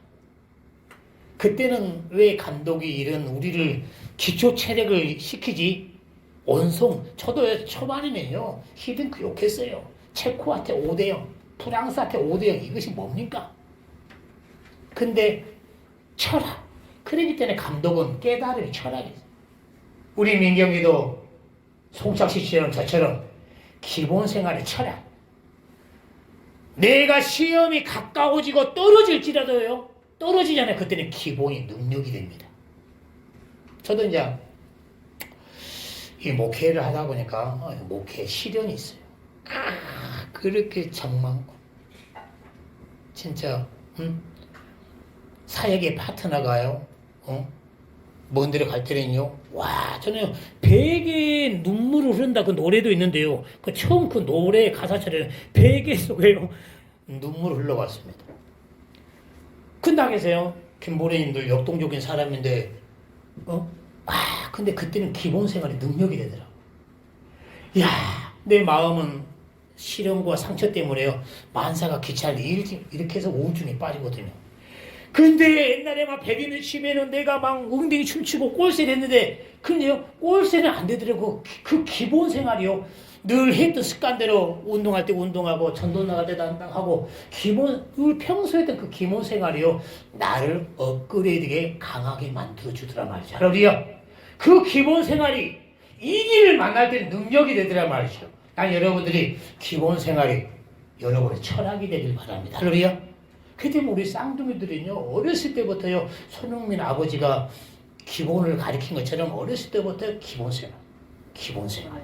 그때는 왜 감독이 이런 우리를 기초 체력을 시키지? 원송. 저도 초반에는요 히딩크 욕했어요. 체코한테 5대0 프랑스한테 5대0 이것이 뭡니까? 근데 철학. 그러기 때문에 감독은 깨달음이 철학이죠. 우리 민경이도 송창식 씨처럼 저처럼 기본 생활의 철학. 내가 시험이 가까워지고 떨어질지라도요. 떨어지잖아요. 그때는 기본이 능력이 됩니다. 저도 이제 이 목회를 하다 보니까 목회 시련이 있어요. 그렇게 정 많고 진짜 사역의 파트너가요. 먼 데를 갈 때는요. 와, 저는 베개에 눈물을 흐른다 그 노래도 있는데요. 그 처음 그 노래 가사처럼 베개 속에요 눈물을 흘러갔습니다. 큰다 계세요. 김보래님들 역동적인 사람인데, 근데 그때는 기본 생활의 능력이 되더라. 야, 내 마음은 시련과 상처 때문에요. 만사가 귀찮을 이렇게 해서 우울증에 빠지거든요. 근데 옛날에 막 배기는 치면은 내가 막 웅댕이 춤추고 꼴세 됐는데, 근데요, 꼴세는 안 되더라고. 그 기본 생활이요. 늘 했던 습관대로 운동할 때 운동하고, 전도 나갈 때 하고, 늘 평소에 했던 그 기본 생활이요. 나를 업그레이드게 강하게 만들어주더란 말이죠. 할렐루야. 그 기본 생활이 이 길을 만날 때 능력이 되더란 말이죠. 난 여러분들이 기본 생활이 여러분의 철학이 되길 바랍니다. 할렐루야. 그 때문에 우리 쌍둥이들은요, 어렸을 때부터요, 손흥민 아버지가 기본을 가르친 것처럼 어렸을 때부터 기본 생활.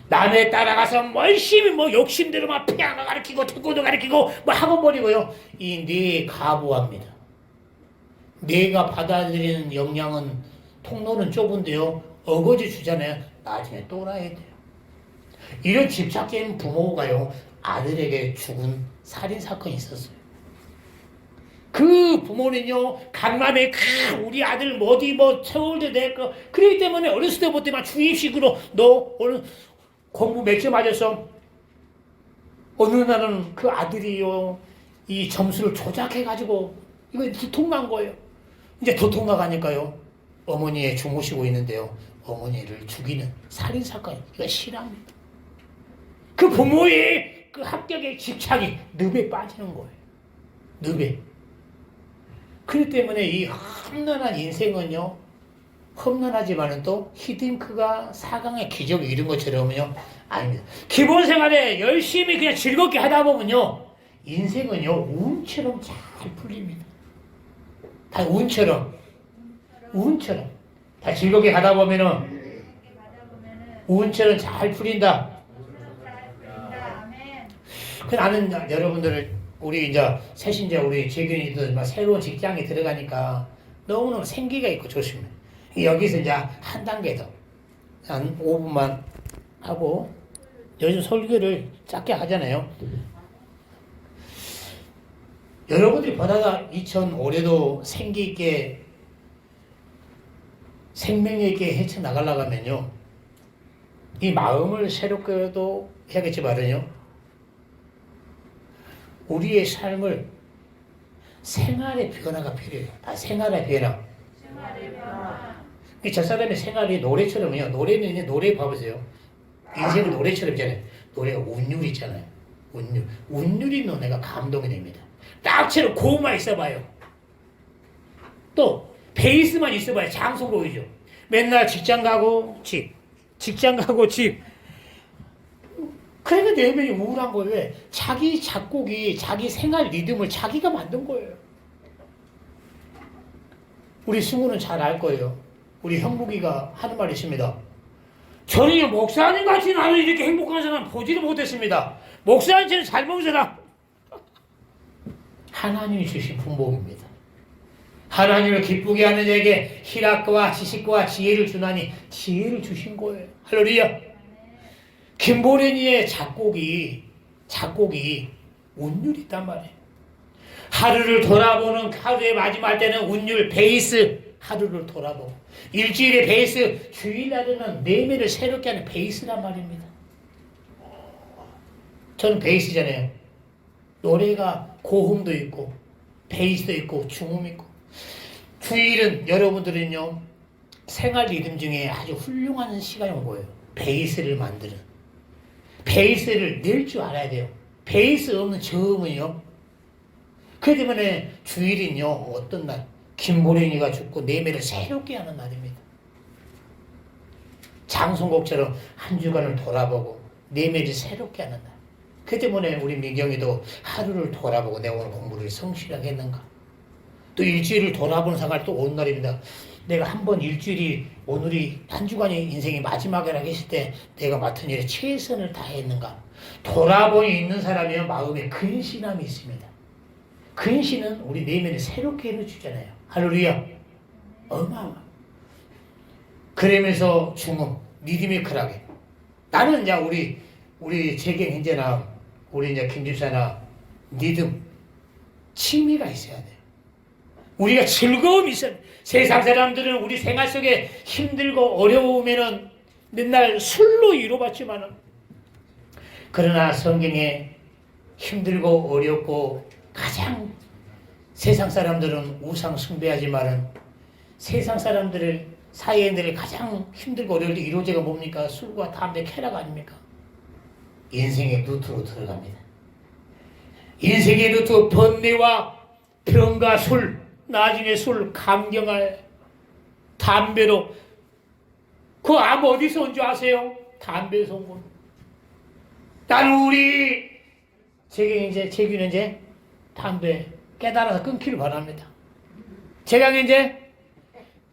남에 따라가서 열심히 욕심대로 막 피아노 가르치고, 태권도 가르치고, 학원 버리고요. 이 뇌에 가부합니다. 뇌가 받아들이는 역량은, 통로는 좁은데요, 어거지 주잖아요. 나중에 또라야 돼요. 이런 집착적인 부모가요, 아들에게 죽은 살인사건이 있었어요. 그 부모는요, 강남에 우리 아들 서울대 냈고, 그렇기 때문에 어렸을 때부터 주입식으로 너 오늘 공부 몇 점 맞았어? 어느 날은 그 아들이요, 이 점수를 조작해가지고 이거 두통난 거예요. 이제 도통 나가니까요. 어머니의 주무시고 있는데요. 어머니를 죽이는 살인사건이 이거 실합니다. 그 부모의 그 합격의 집착이 늪에 빠지는 거예요. 늪에. 그렇기 때문에 이 험난한 인생은요. 험난하지만은 또 히딩크가 4강의 기적을 이룬 것처럼요. 아닙니다. 기본 생활에 열심히 그냥 즐겁게 하다 보면요. 인생은요. 운처럼 잘 풀립니다. 다 운처럼. 다 즐겁게 가다 보면은 운처럼 잘 풀린다. 그 나는 여러분들 우리 이제 새신자 우리 재균이들 막 새로운 직장에 들어가니까 너무너무 생기가 있고 좋습니다. 여기서 이제 한 단계 더 한 5분만 하고 요즘 설교를 짧게 하잖아요. 여러분들이 보다가 2005년도 생기 있게 생명력 있게 헤쳐나가려고 하면요. 이 마음을 새롭게도 해야겠지만요. 우리의 삶을 생활의 변화가 필요해요. 생활의 변화. 저 사람의 생활이 노래처럼요. 노래는 이제 노래 봐보세요. 인생은 노래처럼잖아요. 노래가 운율 있잖아요. 운율 있는 노래가 감동이 됩니다. 딱처럼 고음만 있어봐요. 또 베이스만 있어봐요. 장소 보이죠. 맨날 직장 가고 집. 그러니까 내면이 우울한 거예요. 왜? 자기 작곡이 자기 생활 리듬을 자기가 만든 거예요. 우리 승우는 잘 알 거예요. 우리 형국이가 하는 말이 있습니다. 저는 목사님 같이 나는 이렇게 행복한 사람 보지를 못했습니다. 목사님처럼 잘 먹은 사람. 하나님이 주신 풍복입니다. 하나님을 기쁘게 하는 자에게 희락과 지식과 지혜를 주나니 지혜를 주신 거예요. 할렐루야. 김보련이의 작곡이 운율이 있단 말이에요. 하루를 돌아보는 하루의 마지막 때는 운율 베이스 하루를 돌아보고 일주일의 베이스 주일날에는 내면을 새롭게 하는 베이스란 말입니다. 저는 베이스잖아요. 노래가 고음도 있고 베이스도 있고 중음 있고 주일은 여러분들은요 생활 리듬 중에 아주 훌륭한 시간이 온 거예요. 베이스를 만드는 베이스를 낼 줄 알아야 돼요. 베이스 없는 저음은요. 그렇기 때문에 주일은요 어떤 날 김보련이가 죽고 내면을 새롭게 하는 날입니다. 장송곡처럼 한 주간을 돌아보고 내면을 새롭게 하는 날. 그 때문에 우리 민경이도 하루를 돌아보고 내가 오늘 공부를 성실하게 했는가. 또 일주일을 돌아보는 상황이 또 온 날입니다. 내가 한번 일주일이 오늘이 한 주간의 인생의 마지막이라고 했을 때 내가 맡은 일에 최선을 다했는가. 돌아보니 있는 사람이면 마음에 근신함이 있습니다. 근신은 우리 내면을 새롭게 해주잖아요. 할렐루야. 어마어마. 그러면서 중음, 리드미컬하게. 나는 이제 우리 재경 형제나 우리 이제 김집사나 리듬, 취미가 있어야 돼요. 우리가 즐거움이 있어야 돼요. 세상 사람들은 우리 생활 속에 힘들고 어려우면은 맨날 술로 위로받지만은 그러나 성경에 힘들고 어렵고 가장 세상 사람들은 우상 숭배하지만은 세상 사람들을 사회인들이 가장 힘들고 어려울 때 이로제가 뭡니까? 술과 담배, 쾌락 아닙니까? 인생의 루트로 들어갑니다. 인생의 루트 번뇌와 병과 술, 나중에 술, 감경할 담배로 그 암 어디서 온 줄 아세요? 담배에서 온 겁니다. 나는 우리 재균 이제 담배 깨달아서 끊기를 바랍니다. 제가 이제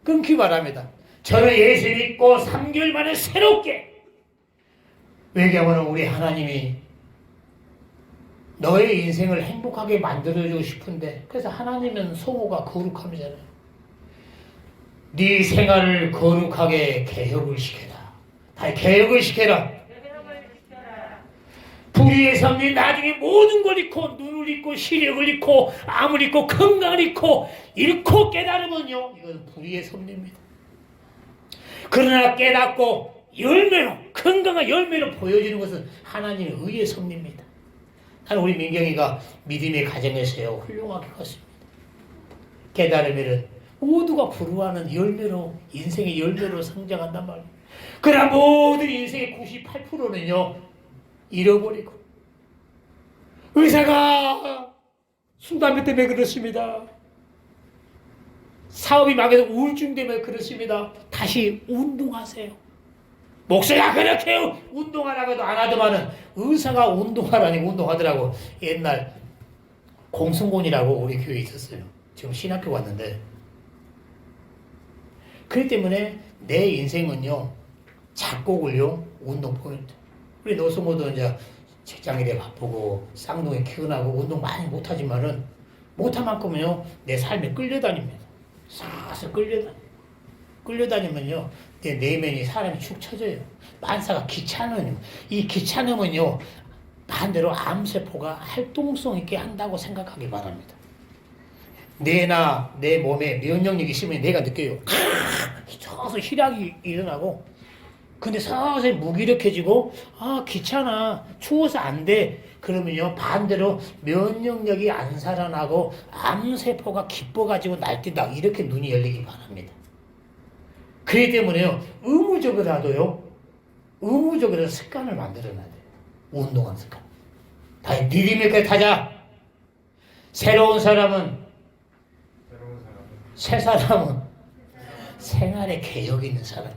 끊기 바랍니다. 저는 예수 믿고 3개월 만에 새롭게 왜냐하면 우리 하나님이 너의 인생을 행복하게 만들어주고 싶은데 그래서 하나님은 성호가 거룩함이잖아요. 네 생활을 거룩하게 개혁을 시켜라. 다 개혁을 시켜라. 불의의 삶이 나중에 모든 걸 잃고 눈을 잃고 시력을 잃고 암을 잃고 건강을 잃고 깨달으면요 이건 불의의 섭리입니다. 그러나 깨닫고 열매로 건강한 열매로 보여지는 것은 하나님의 의의 섭리입니다. 나는 우리 민경이가 믿음의 가정에서요 훌륭하게 컸습니다. 깨달으면 모두가 부러워하는 열매로 인생의 열매로 성장한단 말이에요. 그러나 모든 인생의 98%는요 잃어버리고 의사가 술 담배 때문에 그렇습니다. 사업이 망해서 우울증 때문에 그렇습니다. 다시 운동하세요. 목사야 그렇게 운동하라고 해도 안 하더만은 의사가 운동하라니 운동하더라고. 옛날 공성곤이라고 우리 교회에 있었어요. 지금 신학교 왔는데 그렇기 때문에 내 인생은요 작곡을요 운동 포인트. 우리 노숙모도 이제 직장일에 바쁘고 쌍둥이 키우나고 운동 많이 못하지만은 못한 만큼은요 내 삶에 끌려다닙니다. 사서 끌려다니면요 내 내면이 사람이 축 처져요. 만사가 귀찮은 이 귀찮음은요 반대로 암세포가 활동성 있게 한다고 생각하기 바랍니다. 뇌나 내 몸에 면역력이 있으면 내가 느껴요. 서서 희락이 일어나고 근데 서서히 무기력해지고 귀찮아 추워서 안 돼 그러면요 반대로 면역력이 안 살아나고 암세포가 기뻐가지고 날뛴다 이렇게 눈이 열리기 바랍니다. 그렇기 때문에요 의무적으로라도 습관을 만들어놔야 돼요. 운동하는 습관. 다시 니디밀까지 타자. 새로운 사람은 새 사람은 생활에 개혁이 있는 사람.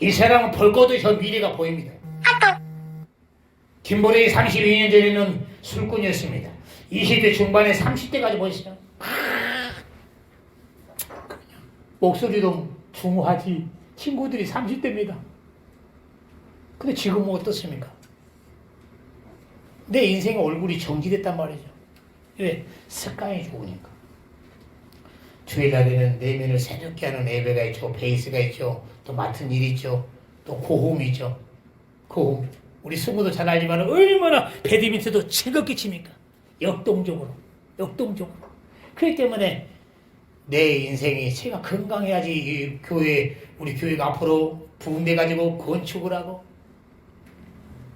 이 사람은 볼 것도 저 미래가 보입니다. 김보레이 32년 전에는 술꾼이었습니다. 20대 중반에 30대까지 보셨어요. 목소리도 중후하지. 친구들이 30대입니다. 근데 지금은 어떻습니까? 내 인생의 얼굴이 정지됐단 말이죠. 왜? 습관이 좋으니까. 주일날에는 내면을 새롭게 하는 예배가 있죠. 베이스가 있죠. 또 맡은 일이 있죠. 또 고음이 있죠. 고음. 우리 승우도 잘 알지만 얼마나 배드민턴도 즐겁게 칩니까? 역동적으로. 그렇기 때문에 내 인생이 제가 건강해야지 이 교회, 우리 교회가 앞으로 부흥돼가지고 건축을 하고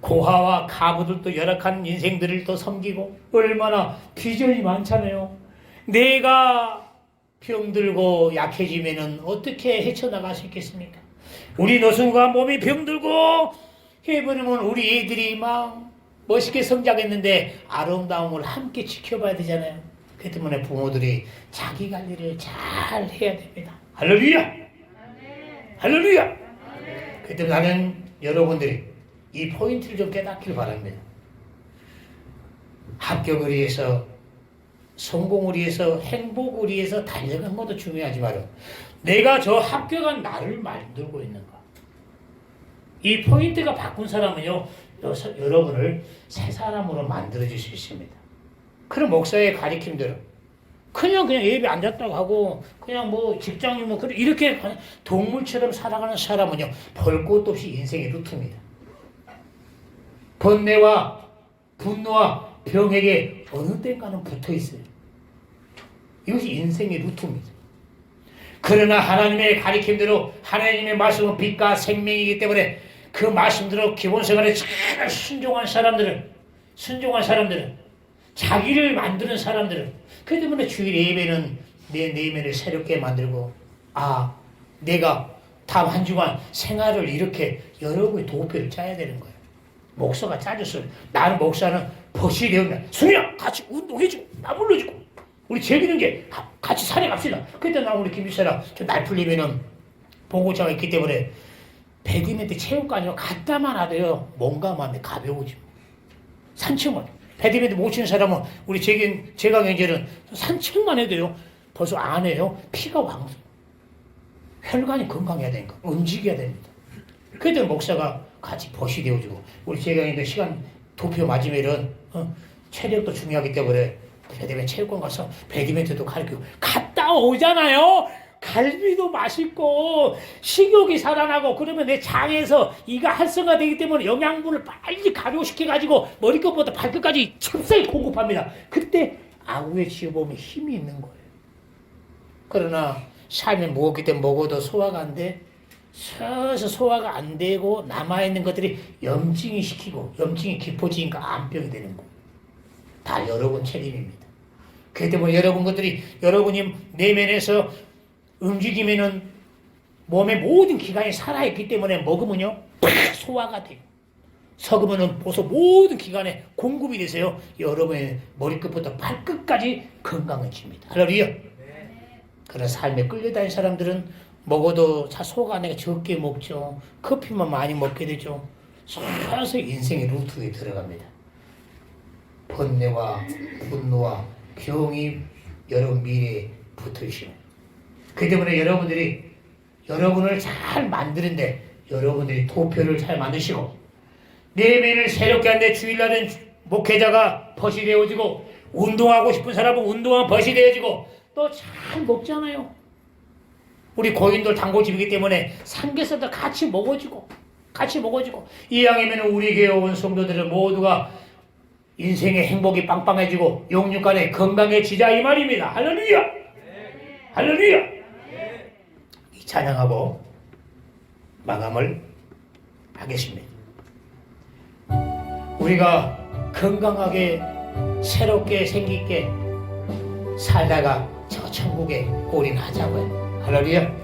고아와 가부들도 열악한 인생들을 또 섬기고 얼마나 비전이 많잖아요. 내가 병들고 약해지면은 어떻게 헤쳐나갈 수 있겠습니까? 우리 노승과 몸이 병들고 해버리면 우리 애들이 막 멋있게 성장했는데 아름다움을 함께 지켜봐야 되잖아요. 그 때문에 부모들이 자기 관리를 잘 해야 됩니다. 할렐루야! 할렐루야! 그 때문에 나는 여러분들이 이 포인트를 좀 깨닫길 바랍니다. 합격을 위해서 성공을 위해서 행복을 위해서 달려가는 것도 중요하지만 내가 저 합격한 나를 만들고 있는가. 이 포인트가 바꾼 사람은요 여러분을 새 사람으로 만들어줄 수 있습니다. 그런 목사의 가르침대로 그냥 예배 앉았다고 하고 그냥 뭐 직장인 뭐 이렇게 동물처럼 살아가는 사람은요 볼 것도 없이 인생의 루트입니다. 번뇌와 분노와 병에게 어느 때인가는 붙어 있어요. 이것이 인생의 루트입니다. 그러나 하나님의 가르침대로 하나님의 말씀은 빛과 생명이기 때문에 그 말씀대로 기본 생활에 잘 순종한 사람들은 자기를 만드는 사람들은 그 때문에 주일 예배는 내 내면을 새롭게 만들고 내가 다음 한 주간 생활을 이렇게 여러분의 도표를 짜야 되는 거예요. 목사가 짜줬어요. 나는 목사는 벗이 되었냐. 수야 같이 운동해주고 나 불러주고 우리 즐기는 게 같이 산에 갑시다. 그때 나 우리 김일사랑 날 풀리면은 보고자가 있기 때문에 배드민턴 체육관이요 갔다만 하도요 몸과 마음이 가벼워지고 산책만 배드민턴 못 치는 사람은 우리 제가 경제는 산책만 해도요 벌써 안에요 피가 왕성 혈관이 건강해야 되니까 움직여야 됩니다. 그때 목사가 같이 벗이 되어주고 우리 제가 시간 도표 맞으면은 체력도 중요하기 때문에 배드민턴 체육관 가서 배드민턴도 가르치고 갔다 오잖아요. 갈비도 맛있고 식욕이 살아나고 그러면 내 장에서 이가 활성화되기 때문에 영양분을 빨리 가료시켜가지고 머리끝부터 발끝까지 첩사히 공급합니다. 그때 아구에 쥐어보면 힘이 있는 거예요. 그러나 삶이 무겁기 때문에 먹어도 소화가 안 돼. 서서 소화가 안 되고 남아있는 것들이 염증이 시키고 염증이 깊어지니까 암병이 되는 거예요. 다 여러분 책임입니다. 그렇기 때문에 여러분이 내면에서 움직이면은 몸의 모든 기관이 살아있기 때문에 먹으면요 팍 소화가 돼요. 섞으면은 벌써 모든 기관에 공급이 돼서요 여러분의 머리끝부터 발끝까지 건강해집니다. 할렐루야. 그런 삶에 끌려다니는 사람들은 먹어도 소가 안에 적게 먹죠. 커피만 많이 먹게 되죠. 서서히 인생의 루트에 들어갑니다. 번뇌와 분노와 병이 여러분 미래에 붙어 있습니다. 그 때문에 여러분을 잘 만드는데 여러분들이 도표를 잘 만드시고 내면을 새롭게 하는데 주일날은 목회자가 벗이 되어지고 운동하고 싶은 사람은 운동하면 벗이 되어지고 또 잘 먹잖아요. 우리 고인들 단골집이기 때문에 삼겹살도 같이 먹어지고 이왕이면 우리 교회 온 성도들은 모두가 인생의 행복이 빵빵해지고 영육간에 건강해지자 이 말입니다. 할렐루야. 할렐루야. 이 찬양하고 마감을 하겠습니다. 우리가 건강하게 새롭게 생기게 살다가 저 천국에 올인하자고요. 할렐루야.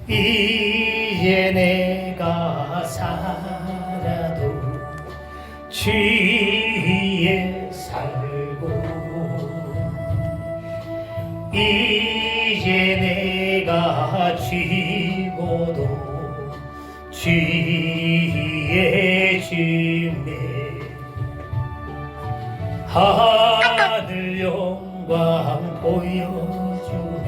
이제 내가 살아도 주위에 살고 이제 내가 쥐고도 주위에 주네 하늘 영광 보여주며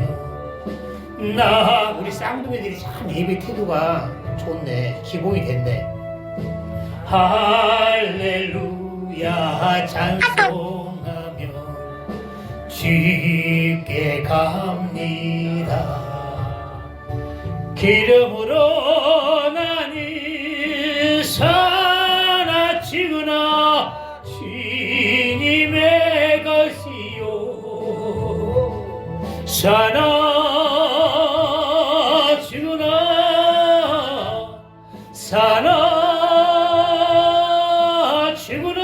우리 쌍둥이들이 참 예배 태도가 좋네. 기본이 됐네. 할렐루야 찬송하며 주께 갑니다. 기름으로 나니 사나치구나 주님의 것이요 사나치구나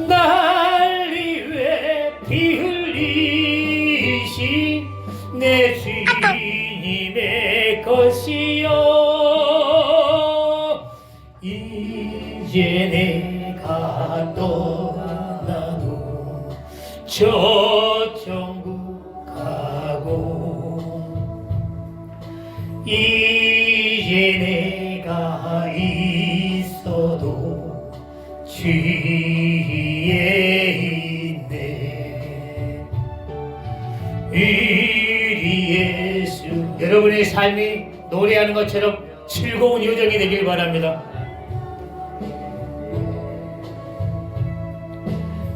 날 위해 피 흘리신 내 주님의 것이요 이제 내가 떠나도 저 천국 가고 이제 내가 있어도 주위에 있네. 우리 예수 여러분의 삶이 노래하는 것처럼 즐거운 여정이 되길 바랍니다.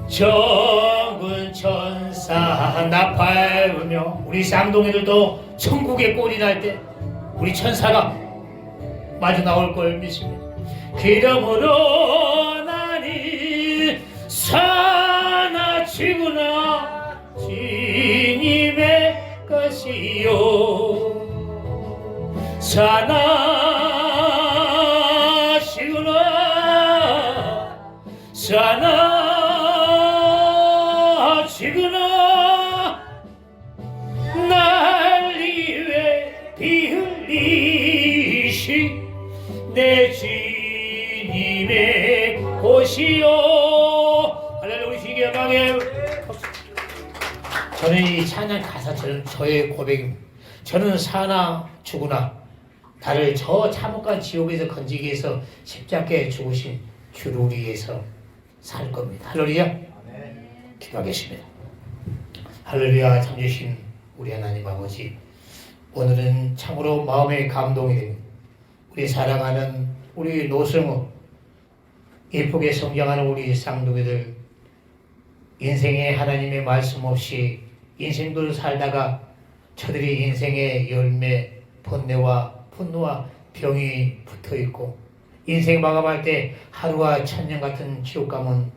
정군 천사 나팔으며 우리 쌍둥이들도 천국에 꼴이 날 때 우리 천사가 마주 나올 걸 믿습니다. 기름으로 나니 사나치구나 주님의 것이요 사나치구나 날 위해 피 흘리신 내 주님의 곳이요. 할렐루야. 우리 주님께 영광해. 저는 이 찬양 가사처럼 저의 고백입니다. 저는 사나 죽으나 나를 저 참혹한 지옥에서 건지기 위해서 십자가에 죽으신 주를 위해서 살 겁니다. 할렐루야. 기도하겠습니다. 할렐루야. 참주신 우리 하나님 아버지, 오늘은 참으로 마음에 감동이 됩니다. 우리 사랑하는 우리 노승우, 예쁘게 성장하는 우리 쌍둥이들, 인생에 하나님의 말씀 없이 인생들을 살다가 저들이 인생의 열매, 번뇌와 분노와 병이 붙어있고 인생 마감할 때 하루가 천년 같은 지옥감은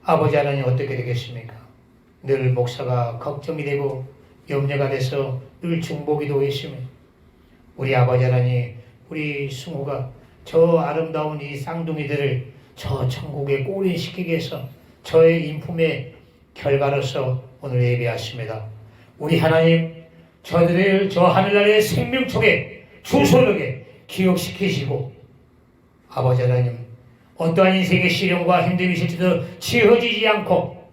아버지 하나님 어떻게 되겠습니까? 늘 목사가 걱정이 되고 염려가 돼서 늘 중보기도 했으며 우리 아버지 하나님, 우리 승우가 저 아름다운 이 쌍둥이들을 저 천국에 꼬린시키기 위해서 저의 인품의 결과로서 오늘 예배하십니다. 우리 하나님, 저들을 저 하늘나라의 생명속에 주소록에 기억시키시고, 아버지 하나님, 어떠한 인생의 시련과 힘듦이 있을지도 지어지지 않고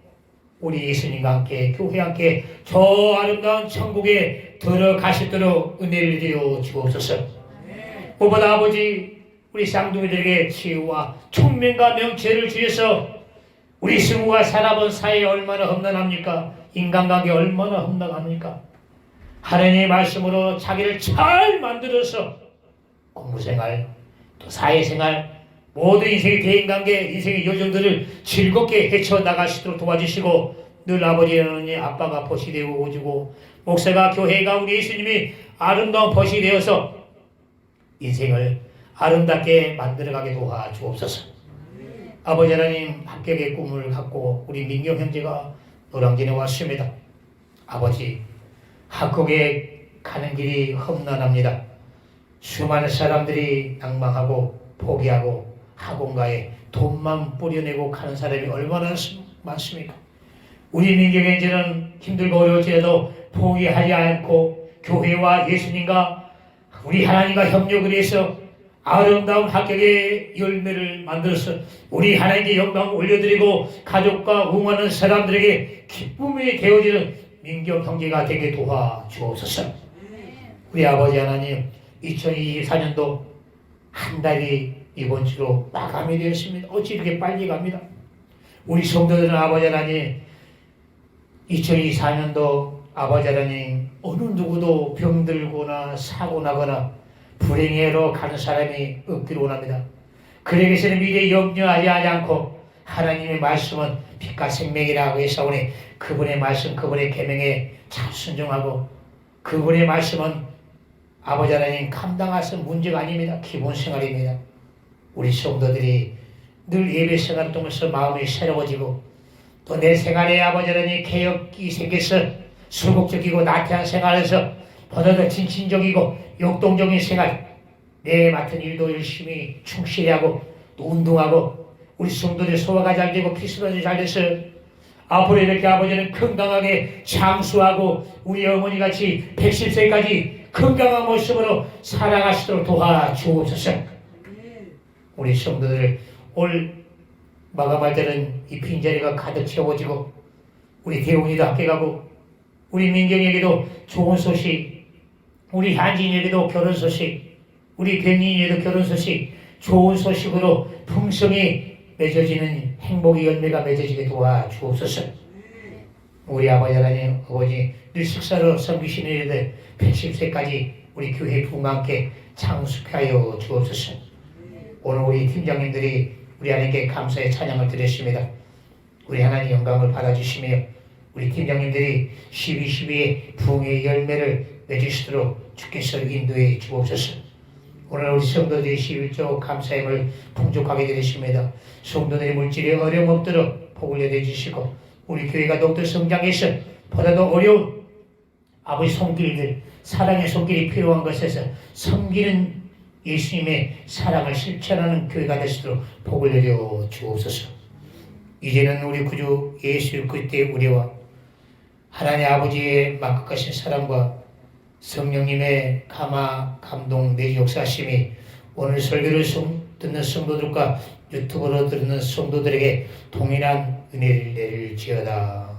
우리 예수님과 함께 교회와 함께 저 아름다운 천국에 들어가시도록 은혜를 되어 주옵소서. 무엇보다 아버지, 우리 쌍둥이들에게 치유와 총명과 명체를 주셔서 우리 승우가 살아본 사회 얼마나 험난합니까? 인간관계 얼마나 험난합니까? 하나님의 말씀으로 자기를 잘 만들어서 공부생활, 또 사회생활, 모든 인생의 대인관계, 인생의 요정들을 즐겁게 헤쳐나가시도록 도와주시고, 늘 아버지 하나님 아빠가 벗이 되어 오주고, 목사가 교회가 우리 예수님이 아름다운 벗이 되어서 인생을 아름답게 만들어가게 도와주옵소서. 아버지 하나님, 합격의 꿈을 갖고 우리 민경 형제가 노량진에 왔습니다. 아버지, 합격에 가는 길이 험난합니다. 수많은 사람들이 낭망하고 포기하고 학원가에 돈만 뿌려내고 가는 사람이 얼마나 많습니까? 우리 민경 형제는 힘들고 어려울지라도 포기하지 않고 교회와 예수님과 우리 하나님과 협력을 해서 아름다운 합격의 열매를 만들어서 우리 하나님께 영광을 올려드리고 가족과 응원하는 사람들에게 기쁨이 되어지는 민경 형제가 되게 도와주옵소서. 우리 아버지 하나님, 2024년도 한 달이 이번 주로 마감이 되었습니다. 어찌 이렇게 빨리 갑니다. 우리 성도들은 아버지 하나님, 2024년도 아버지 하나님, 어느 누구도 병들거나 사고나거나 불행해로 가는 사람이 없기를 원합니다. 그에게서는 미래 염려하지 않고 하나님의 말씀은 빛과 생명이라고 했사오니 그분의 말씀, 그분의 계명에 잘 순종하고 그분의 말씀은 아버지 하나님 감당할 문제가 아닙니다. 기본 생활입니다. 우리 성도들이 늘 예배 생활을 통해서 마음이 새로워지고 또 내 생활에 아버지 하나님 개혁이 생겨서 소극적이고 나태한 생활에서 보다 더 진취적이고 역동적인 생활, 내 맡은 일도 열심히 충실히 하고 또 운동하고 우리 성도들 소화가 잘 되고 피순환이 잘 돼서 앞으로 이렇게 아버지는 건강하게 장수하고 우리 어머니같이 110세까지 건강한 모습으로 살아가시도록 도와주옵소서. 우리 성도들 올 마감할 때는 이 빈자리가 가득 채워지고 우리 대웅이도 함께 가고 우리 민경에게도 좋은 소식, 우리 한진에게도 결혼 소식, 우리 백린이에게도 결혼 소식, 좋은 소식으로 풍성히 맺어지는 행복의 열매가 맺어지게 도와주옵소서. 우리 아버지 하나님, 아버지 늘 식사로 섬기시는 일들 110세까지 우리 교회 부흥과 함께 장수하여 주옵소서. 오늘 우리 팀장님들이 우리 하나님께 감사의 찬양을 드렸습니다. 우리 하나님 영광을 받아주시며 우리 팀장님들이 12.12의 부흥의 열매를 맺으시도록 주께서 인도해 주옵소서. 오늘 우리 성도들이 11조 감사임을 풍족하게 되셨습니다. 성도들의 물질에 어려움 없도록 복을 내려주시고 우리 교회가 더욱더 성장해서 보다도 어려운 아버지 손길들, 사랑의 손길이 필요한 것에서 섬기는 예수님의 사랑을 실천하는 교회가 되시도록 복을 내려 주옵소서. 이제는 우리 구주 예수 그리스도의 우리와 하나님 아버지의 막극하신 사랑과 성령님의 감동 내지 역사하심이 오늘 설교를 듣는 성도들과 유튜브로 듣는 성도들에게 동일한 은혜를 내릴지어다.